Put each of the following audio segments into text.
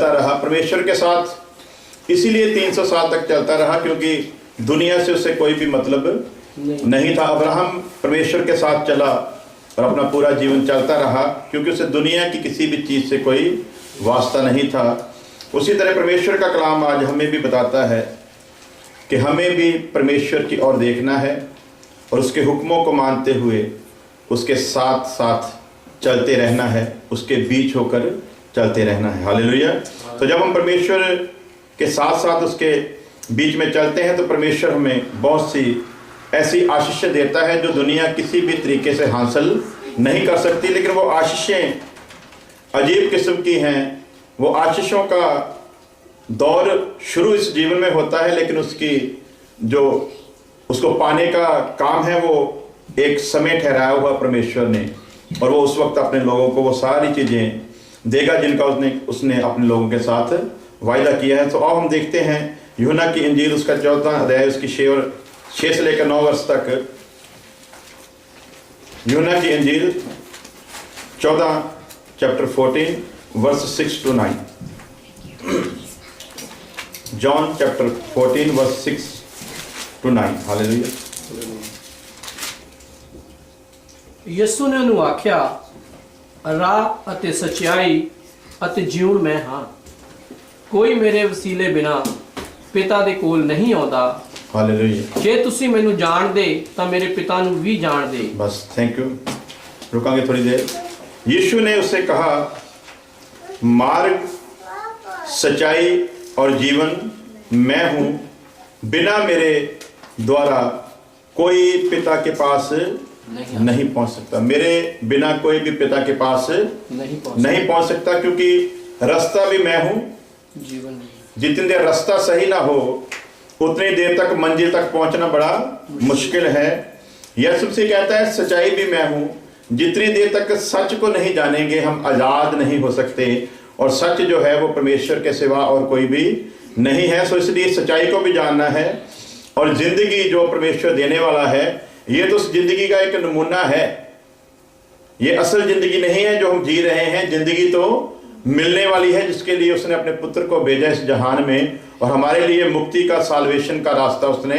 चलता रहा, परमेश्वर के साथ इसीलिए 300 साल तक चलता रहा क्योंकि दुनिया से उसे कोई भी मतलब नहीं था। अब्राहम परमेश्वर के साथ चला और अपना पूरा जीवन चलता रहा क्योंकि उसे दुनिया की किसी भी चीज़ से कोई वास्ता नहीं था। उसी तरह परमेश्वर का कलाम आज हमें भी बताता है कि हमें भी परमेश्वर की ओर देखना है और उसके हुक्मों को मानते हुए उसके साथ साथ चलते रहना है, उसके बीच होकर चलते रहना है। हालेलुया। तो जब हम परमेश्वर के साथ साथ उसके बीच में चलते हैं तो परमेश्वर हमें बहुत सी ऐसी आशीषें देता है जो दुनिया किसी भी तरीके से हासिल नहीं कर सकती। लेकिन वो आशीषें अजीब किस्म की हैं। वो आशीषों का दौर शुरू इस जीवन में होता है, लेकिन उसकी जो उसको पाने का काम है वो एक समय ठहराया हुआ परमेश्वर ने, और वो उस वक्त अपने लोगों को वो सारी चीज़ें देगा जिनका उसने अपने लोगों के साथ वायदा किया है। तो अब हम देखते हैं यूहन्ना की इंजील उसका 14 अध्याय उसकी 6 से लेकर 9 वर्ष तक। यूहन्ना की इंजील 14 chapter 14 verse 6 to 9। John chapter 14 verse 6 to 9। Hallelujah. ਯਿਸੂ ਨੇ ਉਹਨੂੰ ਆਖਿਆ, ਰਾਹ ਅਤੇ ਸੱਚਾਈ ਅਤੇ ਜੀਵਨ ਮੈਂ ਹਾਂ। ਕੋਈ ਮੇਰੇ ਵਸੀਲੇ ਬਿਨਾ ਪਿਤਾ ਦੇ ਕੋਲ ਨਹੀਂ ਆਉਂਦਾ। हालेलुया। ਜੇ ਤੁਸੀਂ ਮੈਨੂੰ ਜਾਣਦੇ ਤਾਂ ਮੇਰੇ ਪਿਤਾ ਨੂੰ ਵੀ ਜਾਣਦੇ। बस थैंक यू, रुकांगे थोड़ी देर। यीशु ने उससे कहा, मार्ग, सच्चाई और जीवन मैं हूँ, बिना मेरे द्वारा कोई पिता के पास नहीं पहुंच सकता। मेरे बिना कोई भी पिता के पास नहीं पहुंच सकता, क्योंकि रास्ता भी मैं हूं। जीवन जितनी देर रास्ता सही ना हो उतनी देर तक मंजिल तक पहुंचना बड़ा मुश्किल है। यीशु से कहता है सच्चाई भी मैं हूं। जितनी देर तक सच को नहीं जानेंगे हम आजाद नहीं हो सकते, और सच जो है वो परमेश्वर के सिवा और कोई भी नहीं है। सो इसलिए सच्चाई को भी जानना है, और जिंदगी जो परमेश्वर देने वाला है ये तो उस जिंदगी का एक नमूना है। ये असल जिंदगी नहीं है जो हम जी रहे हैं। जिंदगी तो मिलने वाली है जिसके लिए उसने अपने पुत्र को भेजा इस जहान में, और हमारे लिए मुक्ति का, साल्वेशन का रास्ता उसने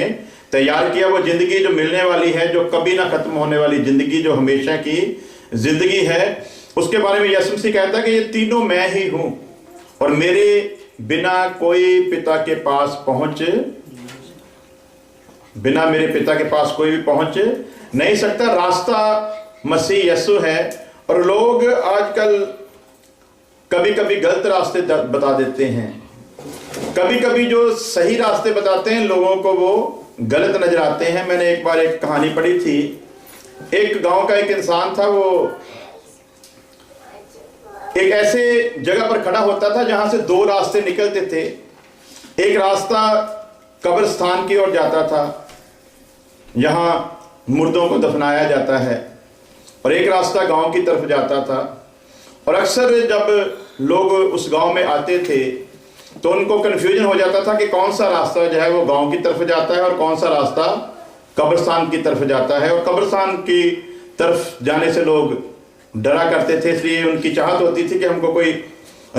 तैयार किया। वो जिंदगी जो मिलने वाली है, जो कभी ना खत्म होने वाली जिंदगी, जो हमेशा की जिंदगी है, उसके बारे में यीशु मसीह कहता है कि ये तीनों मैं ही हूं, और मेरे बिना कोई पिता के पास बिना मेरे पिता के पास कोई भी पहुंच नहीं सकता। रास्ता मसीह यीशु है, और लोग आजकल कभी कभी गलत रास्ते बता देते हैं, कभी कभी जो सही रास्ते बताते हैं लोगों को वो गलत नजर आते हैं। मैंने एक बार एक कहानी पढ़ी थी। एक गांव का एक इंसान था, वो एक ऐसे जगह पर खड़ा होता था जहां से 2 रास्ते निकलते थे। एक रास्ता कब्रिस्तान की ओर जाता था, यहाँ मुर्दों को दफनाया जाता है, और एक रास्ता गांव की तरफ जाता था। और अक्सर जब लोग उस गांव में आते थे तो उनको कन्फ्यूजन हो जाता था कि कौन सा रास्ता जो है वो गांव की तरफ जाता है और कौन सा रास्ता कब्रिस्तान की तरफ जाता है। और कब्रिस्तान की तरफ जाने से लोग डरा करते थे, इसलिए उनकी चाहत होती थी कि हमको कोई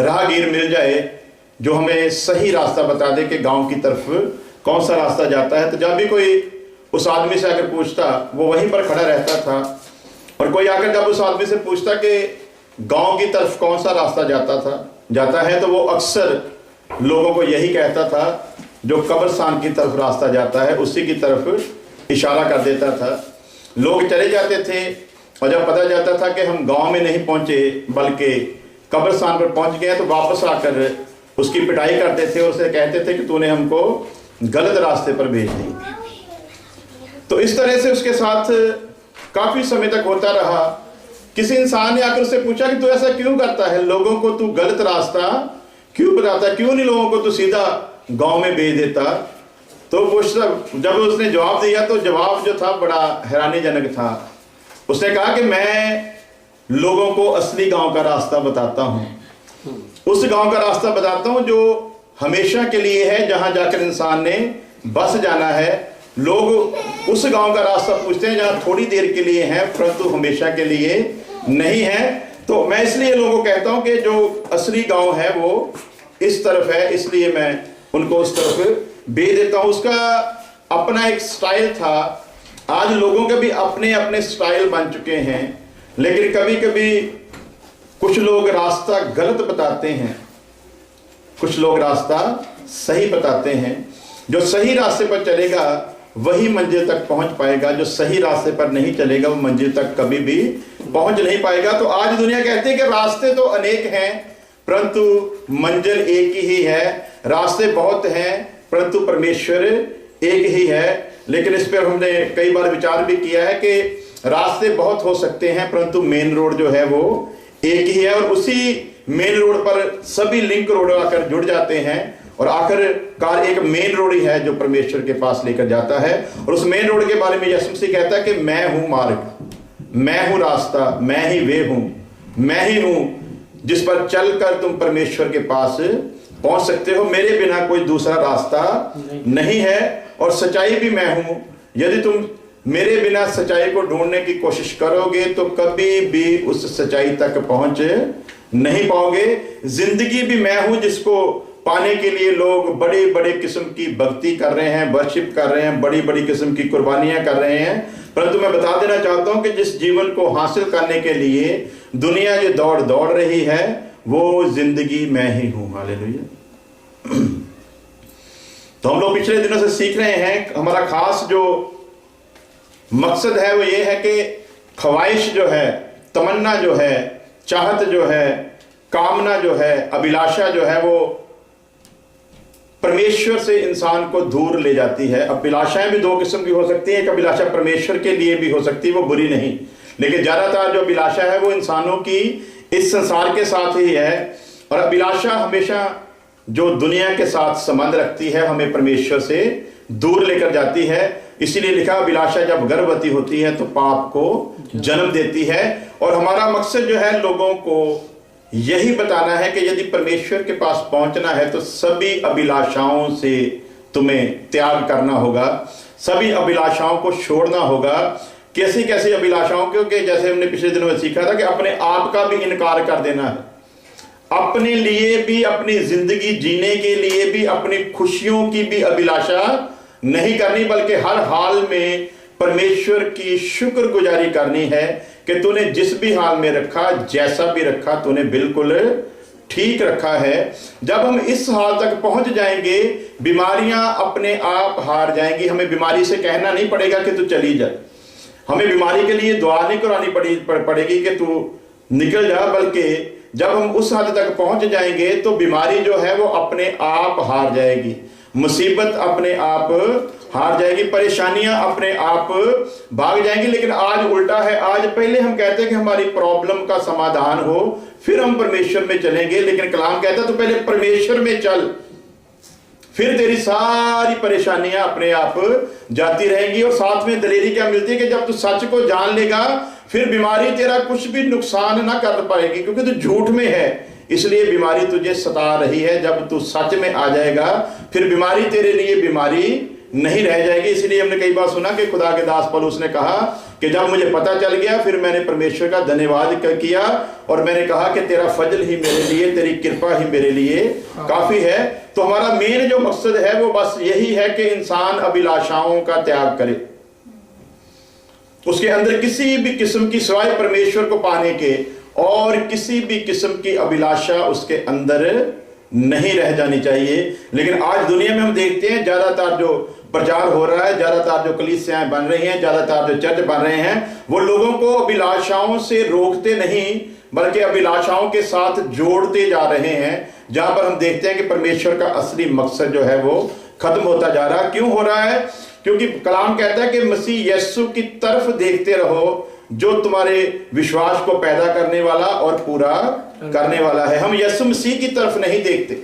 राहगीर मिल जाए जो हमें सही रास्ता बता दे कि गांव की तरफ कौन सा रास्ता जाता है। तो जब भी कोई उस आदमी से आकर पूछता, वो वहीं पर खड़ा रहता था, और कोई आकर जब उस आदमी से पूछता कि गांव की तरफ कौन सा रास्ता जाता है, तो वो अक्सर लोगों को यही कहता था जो कब्रिस्तान की तरफ रास्ता जाता है उसी की तरफ इशारा कर देता था। लोग चले जाते थे, और जब पता जाता था कि हम गांव में नहीं पहुंचे बल्कि कब्रिस्तान पर पहुंच गए, तो वापस आकर उसकी पिटाई करते थे, उसे कहते थे कि तूने हमको गलत रास्ते पर भेज दी। तो इस तरह से उसके साथ काफी समय तक होता रहा। किसी इंसान ने आकर उससे पूछा कि तू ऐसा क्यों करता है, लोगों को तू गलत रास्ता क्यों बताता, क्यों नहीं लोगों को तू सीधा गांव में भेज देता। तो जब उसने जवाब दिया तो जवाब जो था बड़ा हैरानीजनक था। उसने कहा कि मैं लोगों को असली गांव का रास्ता बताता हूं, उस गांव का रास्ता बताता हूं जो हमेशा के लिए है, जहां जाकर इंसान ने बस जाना है। लोग उस गांव का रास्ता पूछते हैं जहां थोड़ी देर के लिए है परंतु हमेशा के लिए नहीं है। तो मैं इसलिए लोगों को कहता हूं कि जो असली गांव है वो इस तरफ है, इसलिए मैं उनको उस तरफ भेज देता हूं। उसका अपना एक स्टाइल था। आज लोगों के भी अपने अपने स्टाइल बन चुके हैं, लेकिन कभी कभी कुछ लोग रास्ता गलत बताते हैं, कुछ लोग रास्ता सही बताते हैं। जो सही रास्ते पर चलेगा वही मंजिल तक पहुंच पाएगा, जो सही रास्ते पर नहीं चलेगा वो मंजिल तक कभी भी पहुंच नहीं पाएगा। तो आज दुनिया कहती है कि रास्ते तो अनेक हैं परंतु मंजिल एक ही है। रास्ते बहुत हैं परंतु परमेश्वर एक ही है। लेकिन इस पर हमने कई बार विचार भी किया है कि रास्ते बहुत हो सकते हैं परंतु मेन रोड जो है वो एक ही है, और उसी मेन रोड पर सभी लिंक रोड आकर जुड़ जाते हैं, और आखिरकार एक मेन रोड ही है जो परमेश्वर के पास लेकर जाता है। और उस मेन रोड के बारे में यीशु मसीह कहता है कि मैं हूं मार्ग, मैं हूं रास्ता, मैं ही वे हूं, मैं ही हूं जिस पर चलकर तुम परमेश्वर के पास पहुंच सकते हो। मेरे बिना कोई दूसरा रास्ता नहीं है, और सच्चाई भी मैं हूं। यदि तुम मेरे बिना सच्चाई को ढूंढने की कोशिश करोगे तो कभी भी उस सच्चाई तक पहुंच नहीं पाओगे। जिंदगी भी मैं हूं जिसको पाने के लिए लोग बड़े बड़े किस्म की भक्ति कर रहे हैं, वर्शिप कर रहे हैं, बड़ी बड़ी किस्म की कुर्बानियां कर रहे हैं। परंतु मैं बता देना चाहता हूं कि जिस जीवन को हासिल करने के लिए दुनिया जो दौड़ रही है वो जिंदगी मैं ही हूं। हालेलुया। तो हम लोग पिछले दिनों से सीख रहे हैं, हमारा खास जो मकसद है वो ये है कि ख्वाहिश जो है, तमन्ना जो है, चाहत जो है, कामना जो है, अभिलाषा जो है वो परमेश्वर से इंसान को दूर ले जाती है। अभिलाषाएं भी दो किस्म की हो सकती है। एक अभिलाषा परमेश्वर के लिए भी हो सकती है, वो बुरी नहीं, लेकिन ज्यादातर जो अभिलाषा है वो इंसानों की इस संसार के साथ ही है। और अभिलाषा हमेशा जो दुनिया के साथ संबंध रखती है हमें परमेश्वर से दूर लेकर जाती है। इसीलिए लिखा, अभिलाषा जब गर्भवती होती है तो पाप को जन्म देती है। और हमारा मकसद जो है लोगों को यही बताना है कि यदि परमेश्वर के पास पहुंचना है तो सभी अभिलाषाओं से तुम्हें त्याग करना होगा, सभी अभिलाषाओं को छोड़ना होगा। कैसी कैसी अभिलाषाओं? क्योंकि जैसे हमने पिछले दिनों में सीखा था कि अपने आप का भी इनकार कर देना है, अपने लिए भी, अपनी जिंदगी जीने के लिए भी, अपनी खुशियों की भी अभिलाषा नहीं करनी, बल्कि हर हाल में परमेश्वर की शुक्रगुजारी करनी है कि तूने जिस भी हाल में रखा, जैसा भी रखा, तूने बिल्कुल ठीक रखा है। जब हम इस हाल तक पहुंच जाएंगे बीमारियां अपने आप हार जाएंगी। हमें बीमारी से कहना नहीं पड़ेगा कि तू चली जा, हमें बीमारी के लिए दुआ नहीं करानी पड़ेगी कि तू निकल जा, बल्कि जब हम उस हद तक पहुंच जाएंगे तो बीमारी जो है वो अपने आप हार जाएगी, मुसीबत अपने आप हार जाएगी, परेशानियां अपने आप भाग जाएंगी। लेकिन आज उल्टा है, आज पहले हम कहते हैं कि हमारी प्रॉब्लम का समाधान हो फिर हम परमेश्वर में चलेंगे, लेकिन कलाम कहता है तो पहले परमेश्वर में चल, फिर तेरी सारी परेशानियां अपने आप जाती रहेंगी। और साथ में दलेरी क्या मिलती है कि जब तू सच को जान लेगा फिर बीमारी तेरा कुछ भी नुकसान ना कर पाएगी, क्योंकि तू झूठ में है इसलिए बीमारी तुझे सता रही है। जब तू सच में आ जाएगा फिर बीमारी तेरे लिए बीमारी नहीं रह जाएगी। इसलिए हमने कई बार सुना कि खुदा के दास पौलुस ने कहा कि जब मुझे पता चल गया फिर मैंने परमेश्वर का धन्यवाद किया और मैंने कहा कि तेरा फजल ही मेरे लिए, तेरी कृपा ही मेरे लिए काफी है। तो हमारा मेन जो मकसद है वो बस यही है कि इंसान अभिलाषाओं का त्याग करे, उसके अंदर किसी भी किस्म की सिवाय परमेश्वर को पाने के और किसी भी किस्म की अभिलाषा उसके अंदर नहीं रह जानी चाहिए। लेकिन आज दुनिया में हम देखते हैं ज्यादातर जो प्रचार हो रहा है, ज्यादातर जो कलीसियाएं बन रही हैं, ज्यादातर जो चर्च बन रहे हैं, वो लोगों को अभिलाषाओं से रोकते नहीं बल्कि अभिलाषाओं के साथ जोड़ते जा रहे हैं, जहां पर हम देखते हैं कि परमेश्वर का असली मकसद जो है वो खत्म होता जा रहा है। क्यों हो रहा है? क्योंकि कलाम कहता है कि मसीह यीशु की तरफ देखते रहो जो तुम्हारे विश्वास को पैदा करने वाला और पूरा करने वाला है। हम यीशु मसीह की तरफ नहीं देखते।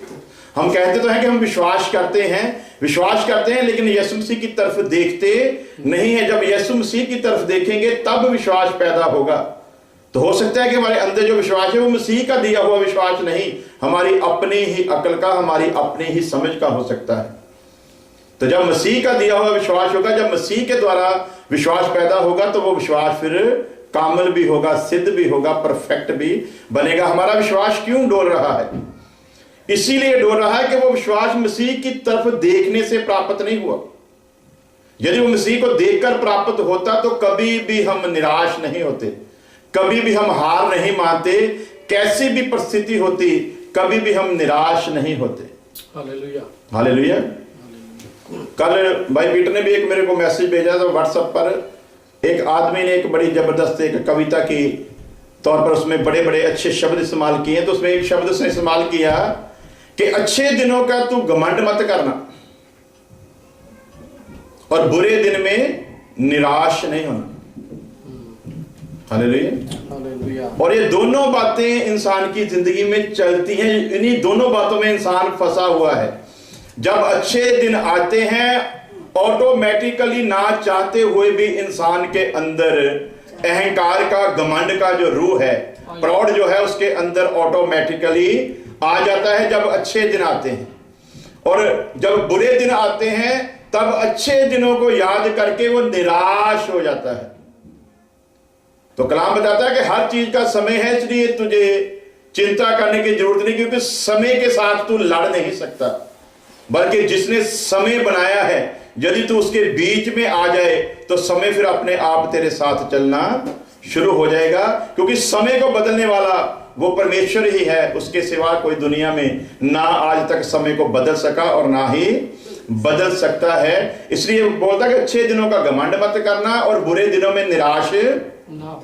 हम कहते तो हैं कि हम विश्वास करते हैं लेकिन यीशु मसीह की तरफ देखते नहीं है। जब यीशु मसीह की तरफ देखेंगे तब विश्वास पैदा होगा। तो हो सकता है कि हमारे अंदर जो विश्वास है वो मसीह का दिया हुआ विश्वास नहीं, हमारी अपनी ही अकल का, हमारी अपनी ही समझ का हो सकता है। तो जब मसीह का दिया हुआ विश्वास होगा, जब मसीह के द्वारा विश्वास पैदा होगा तो वो विश्वास फिर कामिल भी होगा, सिद्ध भी होगा, परफेक्ट भी बनेगा। हमारा विश्वास क्यों डोल रहा है? इसीलिए डर रहा है कि वो विश्वास मसीह की तरफ देखने से प्राप्त नहीं हुआ। यदि वो मसीह को देखकर प्राप्त होता तो कभी भी हम निराश नहीं होते, कभी भी हम हार नहीं मानते, कैसी भी परिस्थिति होती कभी भी हम निराश नहीं होते। Hallelujah, hallelujah. कल भाई पीटर ने भी एक मेरे को मैसेज भेजा था व्हाट्सएप पर। एक आदमी ने एक बड़ी जबरदस्त एक कविता की तौर पर उसमें बड़े बड़े अच्छे शब्द इस्तेमाल किए, तो उसमें एक शब्द उसने इस्तेमाल किया कि अच्छे दिनों का तू घमंड मत करना और बुरे दिन में निराश नहीं होना। Hallelujah, hallelujah. और ये दोनों बातें इंसान की जिंदगी में चलती हैं, इन्हीं दोनों बातों में इंसान फंसा हुआ है। जब अच्छे दिन आते हैं ऑटोमेटिकली ना चाहते हुए भी इंसान के अंदर अहंकार का, घमंड का जो रूह है, प्राउड जो है उसके अंदर ऑटोमेटिकली आ जाता है जब अच्छे दिन आते हैं। और जब बुरे दिन आते हैं तब अच्छे दिनों को याद करके वो निराश हो जाता है। तो कलाम बताता है कि हर चीज का समय है, इसलिए तुझे चिंता करने की जरूरत नहीं, क्योंकि समय के साथ तू लड़ नहीं सकता, बल्कि जिसने समय बनाया है यदि तू उसके बीच में आ जाए तो समय फिर अपने आप तेरे साथ चलना शुरू हो जाएगा। क्योंकि समय को बदलने वाला वो परमेश्वर ही है, उसके सिवा कोई दुनिया में ना आज तक समय को बदल सका और ना ही बदल सकता है। इसलिए बोलता कि अच्छे दिनों का घमंड मत करना और बुरे दिनों में निराश ना हो।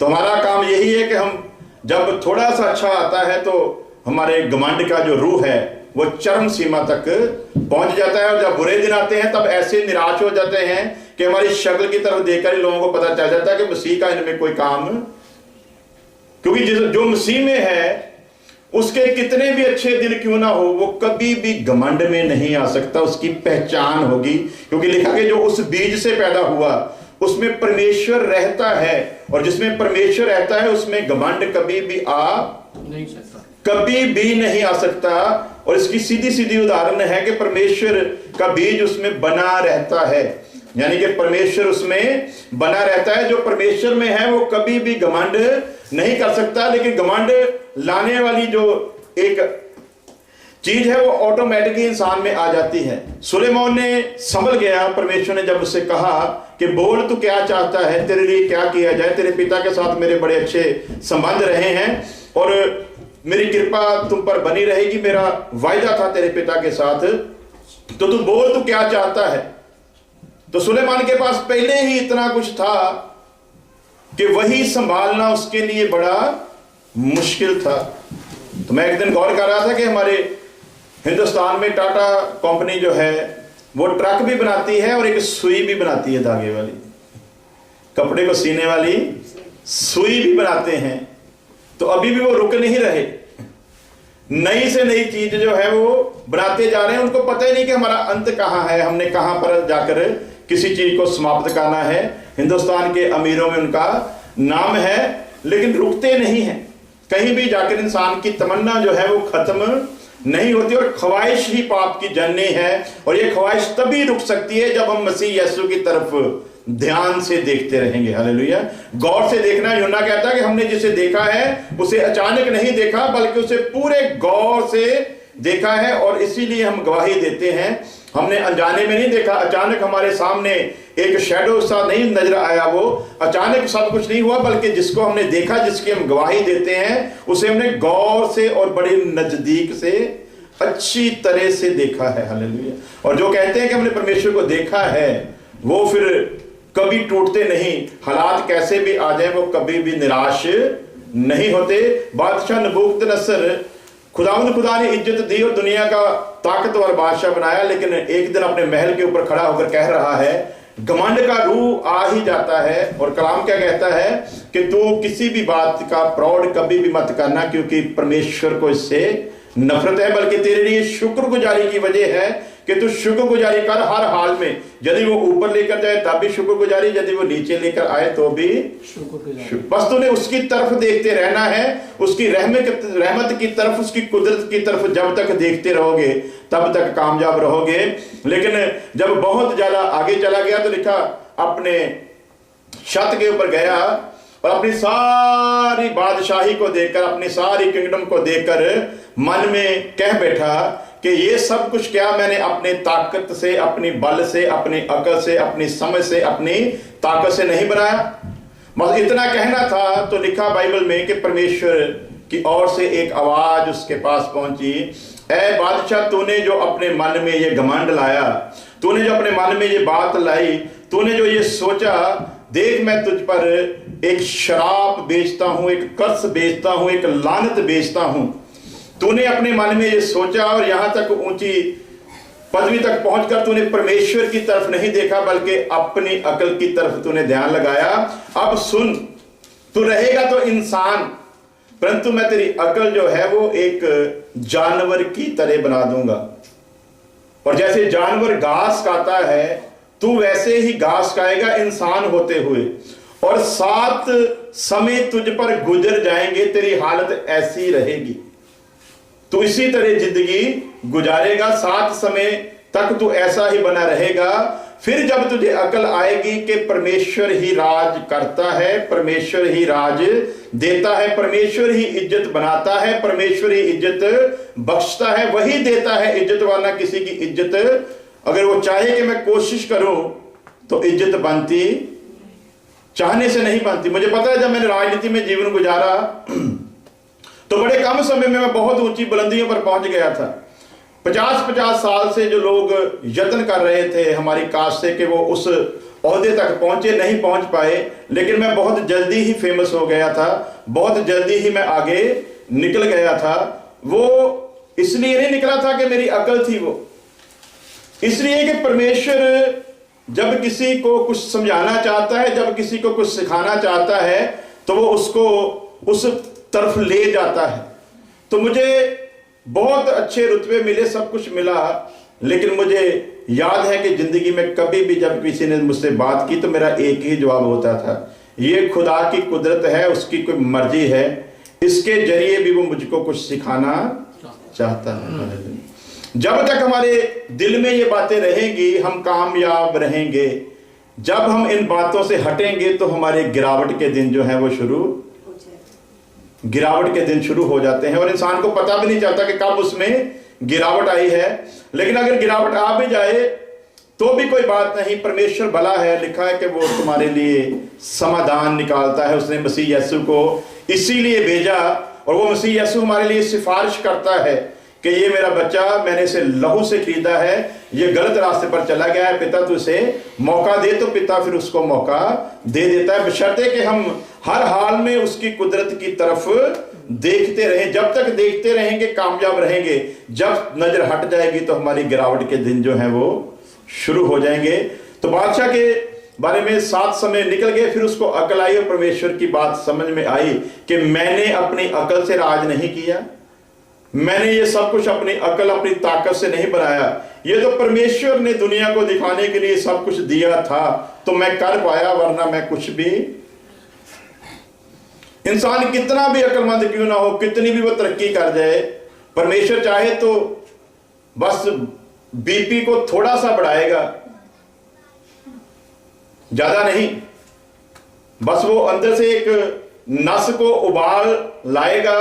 तो हमारा काम यही है कि हम जब थोड़ा सा अच्छा आता है तो हमारे घमंड का जो रूह है वो चरम सीमा तक पहुंच जाता है, और जब बुरे दिन आते हैं तब ऐसे निराश हो जाते हैं कि हमारी शक्ल की तरफ देखकर ही लोगों को पता चल जाता है कि मसीह का इनमें कोई काम, क्योंकि जो मसीह में है उसके कितने भी अच्छे दिन क्यों ना हो वो कभी भी घमंड में नहीं आ सकता। उसकी पहचान होगी, क्योंकि लिखा कि जो उस बीज से पैदा हुआ उसमें परमेश्वर रहता है, और जिसमें परमेश्वर रहता है उसमें घमंड कभी भी आ नहीं सकता, कभी भी नहीं आ सकता। और इसकी सीधी सीधी उदाहरण है कि परमेश्वर का बीज उसमें बना रहता है, यानी कि परमेश्वर उसमें बना रहता है। जो परमेश्वर में है वो कभी भी घमंड नहीं कर सकता, लेकिन घमंड लाने वाली जो एक चीज है वो ऑटोमेटिकली इंसान में आ जाती है। सुलेमान ने संभल गया, परमेश्वर ने जब उससे कहा कि बोल तू क्या चाहता है, तेरे लिए क्या किया जाए, तेरे पिता के साथ मेरे बड़े अच्छे संबंध रहे हैं और मेरी कृपा तुम पर बनी रहेगी, मेरा वायदा था तेरे पिता के साथ, तो तू बोल तू क्या चाहता है। तो सुलेमान के पास पहले ही इतना कुछ था कि वही संभालना उसके लिए बड़ा मुश्किल था। तो मैं एक दिन गौर कर रहा था कि हमारे हिंदुस्तान में टाटा कंपनी जो है वो ट्रक भी बनाती है और एक सुई भी बनाती है, धागे वाली, कपड़े को सीने वाली सुई भी बनाते हैं। तो अभी भी वो रुक नहीं रहे, नई से नई चीज जो है वो बनाते जा रहे हैं। उनको पता ही नहीं कि हमारा अंत कहां है, हमने कहां पर जाकर किसी चीज को समाप्त करना है। हिंदुस्तान के अमीरों में उनका नाम है, लेकिन रुकते नहीं है। कहीं भी जाकर इंसान की तमन्ना जो है वो खत्म नहीं होती, और ख्वाहिश ही पाप की जननी है। और ये ख्वाहिश तभी रुक सकती है जब हम मसीह यीशु की तरफ ध्यान से देखते रहेंगे। हालेलुया। गौर से देखना, यूहन्ना कहता है कि हमने जिसे देखा है उसे अचानक नहीं देखा, बल्कि उसे पूरे गौर से देखा है, और इसीलिए हम गवाही देते हैं। हमने अनजाने में नहीं देखा, अचानक हमारे सामने एक शैडो सा नहीं नजर आया, वो अचानक सब कुछ नहीं हुआ, बल्कि जिसको हमने देखा, जिसकी हम गवाही देते हैं, उसे हमने गौर से और बड़े नजदीक से अच्छी तरह से देखा है। हालेलुया। और जो कहते हैं कि हमने परमेश्वर को देखा है वो फिर कभी टूटते नहीं, हालात कैसे भी आ जाए वो कभी भी निराश नहीं होते। बादशाह नबूकदनेस्सर, खुदा ने इज्जत दी और दुनिया का ताकतवर बादशाह बनाया, लेकिन एक दिन अपने महल के ऊपर खड़ा होकर कह रहा है, घमंड का रूह आ ही जाता है। और कलाम क्या कहता है कि तू किसी भी बात का प्राउड कभी भी मत करना, क्योंकि परमेश्वर को इससे नफरत है, बल्कि तेरे लिए शुक्रगुजारी की वजह है कि तू शुक्रगुजारी कर हर हाल में। यदि वो ऊपर लेकर जाए तब भी शुक्रगुजारी, यदि वो नीचे लेकर आए तो भी शुक्रगुजारी। बस तूने उसकी तरफ देखते रहना है, उसकी रहमत की तरफ, उसकी कुदरत की तरफ जब तक देखते रहोगे तब तक कामयाब रहोगे। लेकिन जब बहुत ज्यादा आगे चला गया तो लिखा अपने छत के ऊपर गया और अपनी सारी बादशाही को देखकर, अपनी सारी किंगडम को देखकर मन में कह बैठा कि ये सब कुछ क्या मैंने अपने ताकत से, अपनी बल से, अपनी अकल से, अपनी समझ से, अपनी ताकत से नहीं बनाया। बस इतना कहना था तो लिखा बाइबल में कि परमेश्वर की ओर से एक आवाज उसके पास पहुंची, ऐ बादशाह, तूने जो अपने मन में ये घमंड लाया, तूने जो अपने मन में ये बात लाई, तूने जो ये सोचा, देख मैं तुझ पर एक शराप बेचता हूं, एक कर्स बेचता हूं, एक लानत बेचता हूं। तूने अपने मन में ये सोचा और यहां तक ऊंची पदवी तक पहुंचकर तूने परमेश्वर की तरफ नहीं देखा, बल्कि अपनी अकल की तरफ तूने ध्यान लगाया। अब सुन, तू रहेगा तो इंसान, परंतु मैं तेरी अकल जो है वो एक जानवर की तरह बना दूंगा। और जैसे जानवर घास खाता है, तू वैसे ही घास खाएगा इंसान होते हुए, और 7 समय तुझ पर गुजर जाएंगे, तेरी हालत ऐसी रहेगी, तू इसी तरह जिंदगी गुजारेगा, 7 समय तक तू ऐसा ही बना रहेगा। फिर जब तुझे अकल आएगी कि परमेश्वर ही राज करता है, परमेश्वर ही राज देता है, परमेश्वर ही इज्जत बनाता है, परमेश्वर ही इज्जत बख्शता है, वही देता है इज्जत, वरना किसी की इज्जत अगर वो चाहे कि मैं कोशिश करूं तो इज्जत बनती, चाहने से नहीं बनती। मुझे पता है जब मैंने राजनीति में जीवन गुजारा तो बड़े कम समय में मैं बहुत ऊंची बुलंदियों पर पहुंच गया था। 50-50 साल से जो लोग यत्न कर रहे थे हमारी कास्ट से कि वो उस ओहदे तक पहुंचे, नहीं पहुंच पाए, लेकिन मैं बहुत जल्दी ही फेमस हो गया था, बहुत जल्दी ही मैं आगे निकल गया था। वो इसलिए नहीं निकला था कि मेरी अकल थी, वो इसलिए कि परमेश्वर जब किसी को कुछ समझाना चाहता है, जब किसी को कुछ सिखाना चाहता है, तो वो उसको उस तरफ ले जाता है। तो मुझे बहुत अच्छे रुतबे मिले, सब कुछ मिला, लेकिन मुझे याद है कि जिंदगी में कभी भी जब किसी ने मुझसे बात की तो मेरा एक ही जवाब होता था, ये खुदा की कुदरत है, उसकी कोई मर्जी है, इसके जरिए भी वो मुझको कुछ सिखाना चाहता है। जब तक हमारे दिल में ये बातें रहेंगी हम कामयाब रहेंगे। जब हम इन बातों से हटेंगे तो हमारे गिरावट के दिन जो है वो गिरावट के दिन शुरू हो जाते हैं, और इंसान को पता भी नहीं चलता कि कब उसमें गिरावट आई है। लेकिन अगर गिरावट आ भी जाए तो भी कोई बात नहीं, परमेश्वर भला है, लिखा है कि वो तुम्हारे लिए समाधान निकालता है। उसने मसीह यीशु को इसीलिए भेजा, और वो मसीह यीशु हमारे लिए सिफारिश करता है कि ये मेरा बच्चा मैंने इसे लहू से खरीदा है, ये गलत रास्ते पर चला गया है, पिता तू इसे मौका दे, तो पिता फिर उसको मौका दे देता है, बशर्ते कि हम हर हाल में उसकी कुदरत की तरफ देखते रहें। जब तक देखते रहेंगे कामयाब रहेंगे, जब नजर हट जाएगी तो हमारी गिरावट के दिन जो है वो शुरू हो जाएंगे। तो बादशाह के बारे में 7 समय निकल गए, फिर उसको अकल आई और परमेश्वर की बात समझ में आई कि मैंने अपनी अकल से राज नहीं किया, मैंने ये सब कुछ अपनी अकल अपनी ताकत से नहीं बनाया, ये तो परमेश्वर ने दुनिया को दिखाने के लिए सब कुछ दिया था तो मैं कर पाया, वरना मैं कुछ भी। इंसान कितना भी अक्लमंद क्यों ना हो, कितनी भी वो तरक्की कर जाए, परमेश्वर चाहे तो बस बीपी को थोड़ा सा बढ़ाएगा, ज्यादा नहीं, बस वो अंदर से एक नस को उबाल लाएगा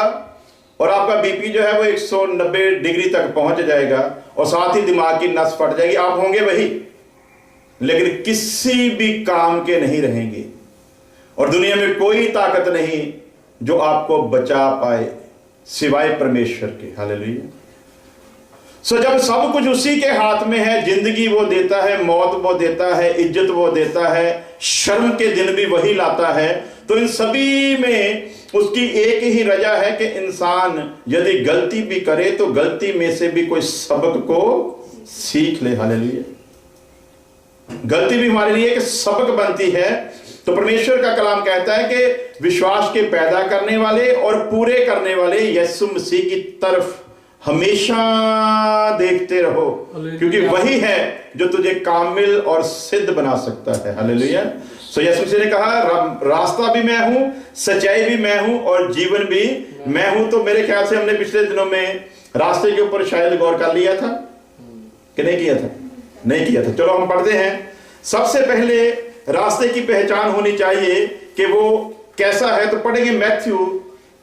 और आपका बीपी जो है वो 190 डिग्री तक पहुंच जाएगा, और साथ ही दिमाग की नस फट जाएगी, आप होंगे वही, लेकिन किसी भी काम के नहीं रहेंगे, और दुनिया में कोई ताकत नहीं जो आपको बचा पाए सिवाय परमेश्वर के। हालेलुया। सो जब सब कुछ उसी के हाथ में है, जिंदगी वो देता है, मौत वो देता है, इज्जत वो देता है, शर्म के दिन भी वही लाता है, तो इन सभी में उसकी एक ही रजा है कि इंसान यदि गलती भी करे तो गलती में से भी कोई सबक को सीख ले। हालेलुया। गलती भी हमारे लिए एक सबक बनती है। तो परमेश्वर का कलाम कहता है कि विश्वास के पैदा करने वाले और पूरे करने वाले यीशु मसीह की तरफ हमेशा देखते रहो, क्योंकि वही है जो तुझे कामिल और सिद्ध बना सकता है। हालेलुया। सो यीशु मसीह ने कहा रास्ता भी मैं हूं, सच्चाई भी मैं हूं और जीवन भी मैं हूं। तो मेरे ख्याल से हमने पिछले दिनों में रास्ते के ऊपर शायद गौर कर लिया था कि नहीं किया था? नहीं किया था। चलो हम पढ़ते हैं। सबसे पहले रास्ते की पहचान होनी चाहिए कि वो कैसा है तो पढ़ेंगे मैथ्यू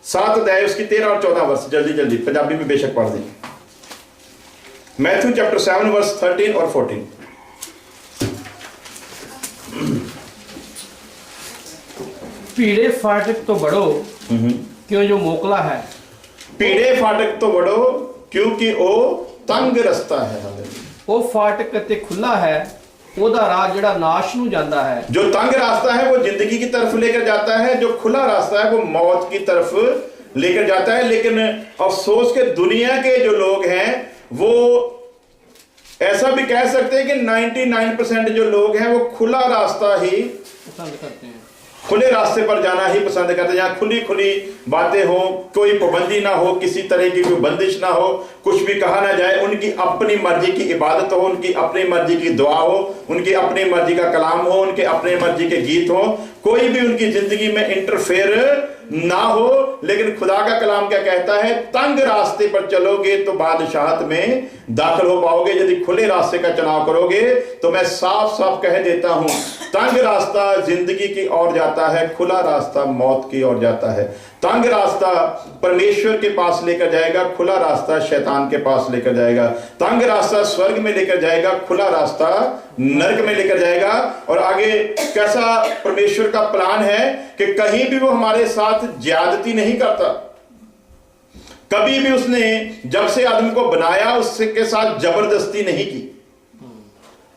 7 अध्याय उसकी 13 और 14 वर्ष, जल्दी जल्दी पंजाबी में बेशक पढ़ दें। मैथ्यू चैप्टर 7 वर्स 13 और 14। पीड़े फाटक तो बढ़ो क्यों जो मोकला है। पीड़े फाटक तो बढ़ो क्योंकि वो तंग रस्ता है। ਉਹ ਫਾਟਕ ਤੇ ਖੁੱਲਾ ਹੈ ਉਹਦਾ ਰਾਹ ਜਿਹੜਾ ਨਾਸ਼ ਨੂੰ ਜਾਂਦਾ है। जो तंग रास्ता है वो जिंदगी की तरफ लेकर जाता है, जो खुला रास्ता है वो मौत की तरफ लेकर जाता है। लेकिन अफसोस के दुनिया के जो लोग हैं वो ऐसा भी कह सकते हैं कि 99% जो लोग हैं वो खुला रास्ता ही पसंद करते हैं, खुले रास्ते पर जाना ही पसंद करते हैं, जहां खुली खुली बातें हो, कोई पाबंदी ना हो, किसी तरह की कोई बंदिश ना हो, कुछ भी कहा ना जाए, उनकी अपनी मर्जी की इबादत हो, उनकी अपनी मर्जी की दुआ हो, उनकी अपनी मर्जी का कलाम हो, उनके अपने मर्जी के गीत हो, कोई भी उनकी जिंदगी में इंटरफेयर ना हो। लेकिन खुदा का कलाम क्या कहता है, तंग रास्ते पर चलोगे तो बादशाहत में दाखिल हो पाओगे, यदि खुले रास्ते का चुनाव करोगे तो मैं साफ साफ कह देता हूं, तंग रास्ता जिंदगी की ओर जाता है, खुला रास्ता मौत की ओर जाता है। तंग रास्ता परमेश्वर के पास लेकर जाएगा, खुला रास्ता शैतान के पास लेकर जाएगा। तंग रास्ता स्वर्ग में लेकर जाएगा, खुला रास्ता नरक में लेकर जाएगा। और आगे कैसा परमेश्वर का प्लान है कि कहीं भी वो हमारे साथ ज्यादती नहीं करता। कभी भी उसने जब से आदम को बनाया उसके साथ जबरदस्ती नहीं की,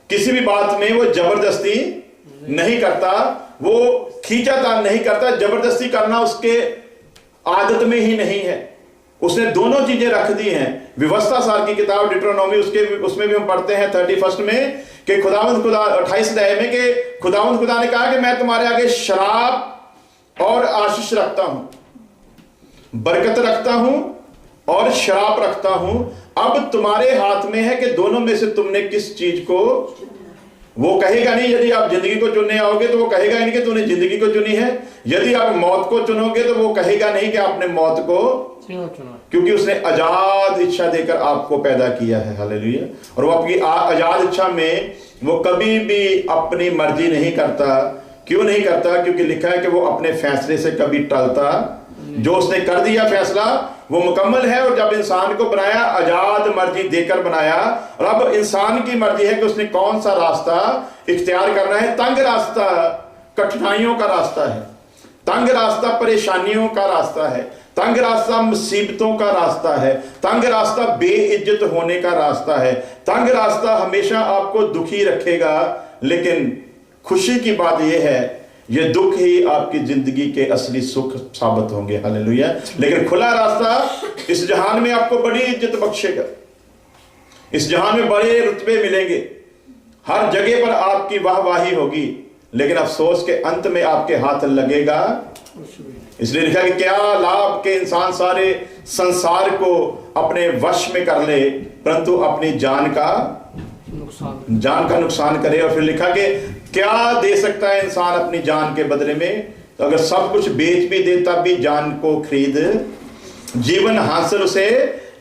किसी भी बात में वो जबरदस्ती नहीं करता, वो खींचातान नहीं करता। जबरदस्ती करना उसके आदत में ही नहीं है। उसने दोनों चीजें रख दी हैं। व्यवस्था सार की किताब डिट्रोनॉमी उसमें भी हम पढ़ते हैं 31 में कि खुदावंद खुदा 28 अध्याय में कि खुदावंद खुदा ने कहा कि मैं तुम्हारे आगे शराब और आशीष रखता हूं, बरकत रखता हूं और शराब रखता हूं। अब तुम्हारे हाथ में है कि दोनों में से तुमने किस चीज को, वो कहेगा नहीं यदि आप जिंदगी को चुनने आओगे तो वो कहेगा नहीं कि तूने जिंदगी को चुनी है। यदि आप मौत को चुनोगे तो वो कहेगा नहीं कि आपने मौत को चुना, क्योंकि उसने आजाद इच्छा देकर आपको पैदा किया है। हालेलुया। और वो आपकी आजाद इच्छा में वो कभी भी अपनी मर्जी नहीं करता। क्यों नहीं करता? क्योंकि लिखा है कि वो अपने फैसले से कभी टलता। जो उसने कर दिया फैसला वो मुकम्मल है। और जब इंसान को बनाया आजाद मर्जी देकर बनाया, और अब इंसान की मर्जी है कि उसने कौन सा रास्ता इख्तियार करना है। तंग रास्ता कठिनाइयों का रास्ता है, तंग रास्ता परेशानियों का रास्ता है, तंग रास्ता मुसीबतों का रास्ता है, तंग रास्ता बेइज्जत होने का रास्ता है, तंग रास्ता हमेशा आपको दुखी रखेगा। लेकिन खुशी की बात यह है, ये दुख ही आपकी जिंदगी के असली सुख साबित होंगे। हालेलुया। लेकिन खुला रास्ता इस जहान में आपको बड़ी इज्जत बख्शेगा, इस जहान में बड़े रुतबे मिलेंगे, हर जगह पर आपकी वाहवाही होगी। लेकिन अफसोस के अंत में आपके हाथ लगेगा। इसलिए लिखा कि क्या लाभ के इंसान सारे संसार को अपने वश में कर ले परंतु अपनी जान का नुकसान करे। और फिर लिखा कि क्या दे सकता है इंसान अपनी जान के बदले में? तो अगर सब कुछ बेच भी दे तब भी जान को खरीद जीवन हासिल उसे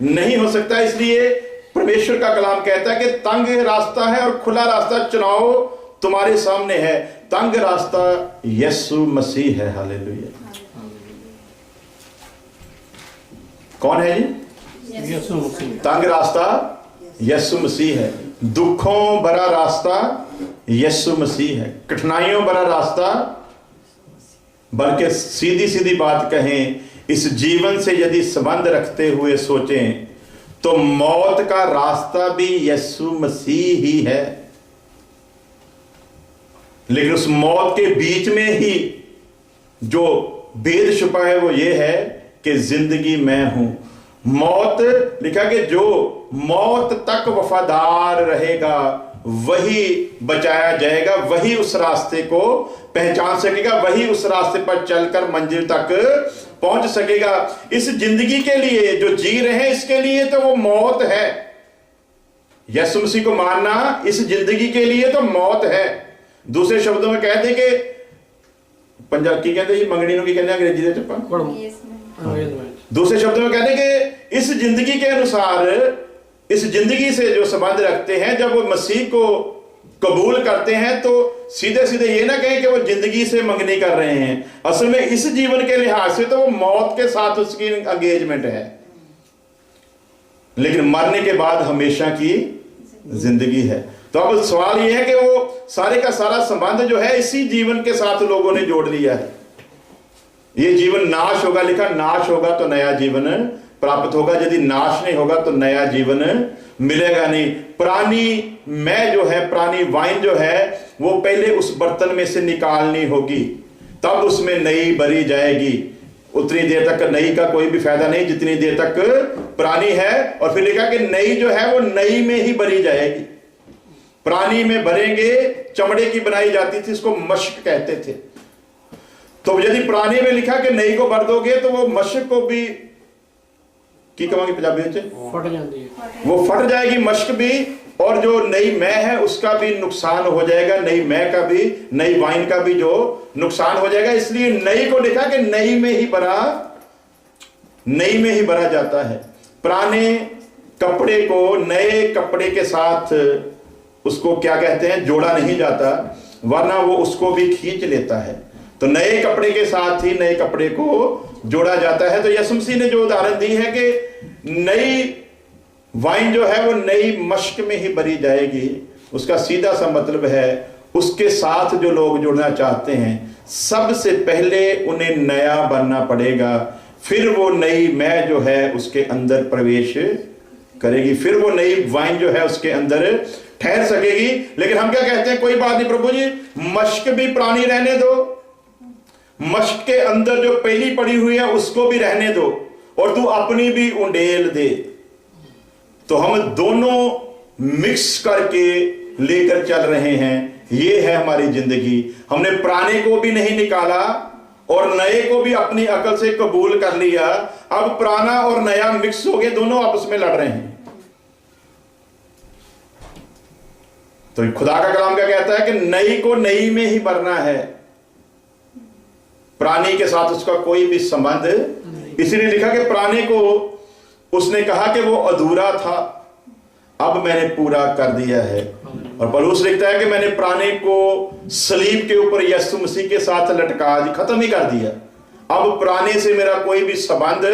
नहीं हो सकता। इसलिए परमेश्वर का कलाम कहता है कि तंग रास्ता है और खुला रास्ता चुनाव तुम्हारे सामने है। तंग रास्ता यीशु मसीह है। हालेलुया। कौन है जी? यीशु मसीह। तंग रास्ता यीशु मसीह है। दुखों भरा रास्ता यीशु मसीह है। कठिनाइयों भरा रास्ता, बल्कि सीधी सीधी बात कहें, इस जीवन से यदि संबंध रखते हुए सोचें तो मौत का रास्ता भी यीशु मसीह ही है। लेकिन उस मौत के बीच में ही जो भेद छुपा है वो ये है कि जिंदगी मैं हूं। मौत लिखा कि जो मौत तक वफादार रहेगा वही बचाया जाएगा, वही उस रास्ते को पहचान सकेगा, वही उस रास्ते पर चलकर मंजिल तक पहुंच सकेगा। इस जिंदगी के लिए जो जी रहे हैं इसके लिए तो वो मौत है। यीशु मसीह को मानना इस जिंदगी के लिए तो मौत है। दूसरे शब्दों में कहते कि पंजाब की कहते हैं मंगनी की कहते हैं अंग्रेजी दे चप्पा। दूसरे शब्दों में कहते हैं कि इस जिंदगी के अनुसार, इस जिंदगी से जो संबंध रखते हैं, जब वो मसीह को कबूल करते हैं तो सीधे सीधे ये ना कहें कि वो जिंदगी से मंगनी कर रहे हैं। असल में इस जीवन के लिहाज से तो वो मौत के साथ उसकी एंगेजमेंट है, लेकिन मरने के बाद हमेशा की जिंदगी है। तो अब सवाल यह है कि वो सारे का सारा संबंध जो है इसी जीवन के साथ लोगों ने जोड़ लिया है। ये जीवन नाश होगा, लिखा नाश होगा तो नया जीवन प्राप्त होगा, यदि नाश नहीं होगा तो नया जीवन मिलेगा नहीं। पुरानी मैं जो है, पुरानी वाइन जो है वो पहले उस बर्तन में से निकालनी होगी, तब उसमें नई भरी जाएगी। उतनी देर तक नई का कोई भी फायदा नहीं जितनी देर तक पुरानी है। और फिर लिखा कि नई जो है वो नई में ही भरी जाएगी। पुरानी में भरेंगे, चमड़े की बनाई जाती थी, इसको मशक कहते थे। तो यदि पुरानी में लिखा कि नई को भर दोगे तो वो मशक को भी की कमांगे पंजाबी फट जाती है, वो फट जाएगी मशक भी, और जो नई मैं है उसका भी नुकसान हो जाएगा, नई मैं का भी, नई वाइन का भी जो नुकसान हो जाएगा। इसलिए नई को लिखा कि नई में ही भरा जाता है। पुराने कपड़े को नए कपड़े के साथ उसको क्या कहते हैं, जोड़ा नहीं जाता, वरना वो उसको भी खींच लेता है। तो नए कपड़े के साथ ही नए कपड़े को जोड़ा जाता है। तो यीशु मसीह ने जो उदाहरण दी है कि नई वाइन जो है वो नई मशक में ही भरी जाएगी, उसका सीधा सा मतलब है उसके साथ जो लोग जुड़ना चाहते हैं सबसे पहले उन्हें नया बनना पड़ेगा, फिर वो नई मैं जो है उसके अंदर प्रवेश करेगी, फिर वो नई वाइन जो है उसके अंदर ठहर सकेगी। लेकिन हम क्या कहते हैं, कोई बात नहीं प्रभु जी, मशक भी पुरानी रहने दो, मशक के अंदर जो पहली पड़ी हुई है उसको भी रहने दो, और तू अपनी भी उंडेल दे। तो हम दोनों मिक्स करके लेकर चल रहे हैं। ये है हमारी जिंदगी। हमने पुराने को भी नहीं निकाला और नए को भी अपनी अकल से कबूल कर लिया। अब पुराना और नया मिक्स हो गए, दोनों आपस में लड़ रहे हैं। तो खुदा का कलाम क्या कहता है कि नई को नई में ही भरना है, पुरानी के साथ उसका कोई भी संबंध। इसलिए लिखा कि पुराने को उसने कहा कि वो अधूरा था, अब मैंने पूरा कर दिया है। और पौलुस लिखता है कि मैंने पुराने को सलीब के ऊपर यीशु मसीह के साथ लटका खत्म ही कर दिया। अब पुराने से मेरा कोई भी संबंध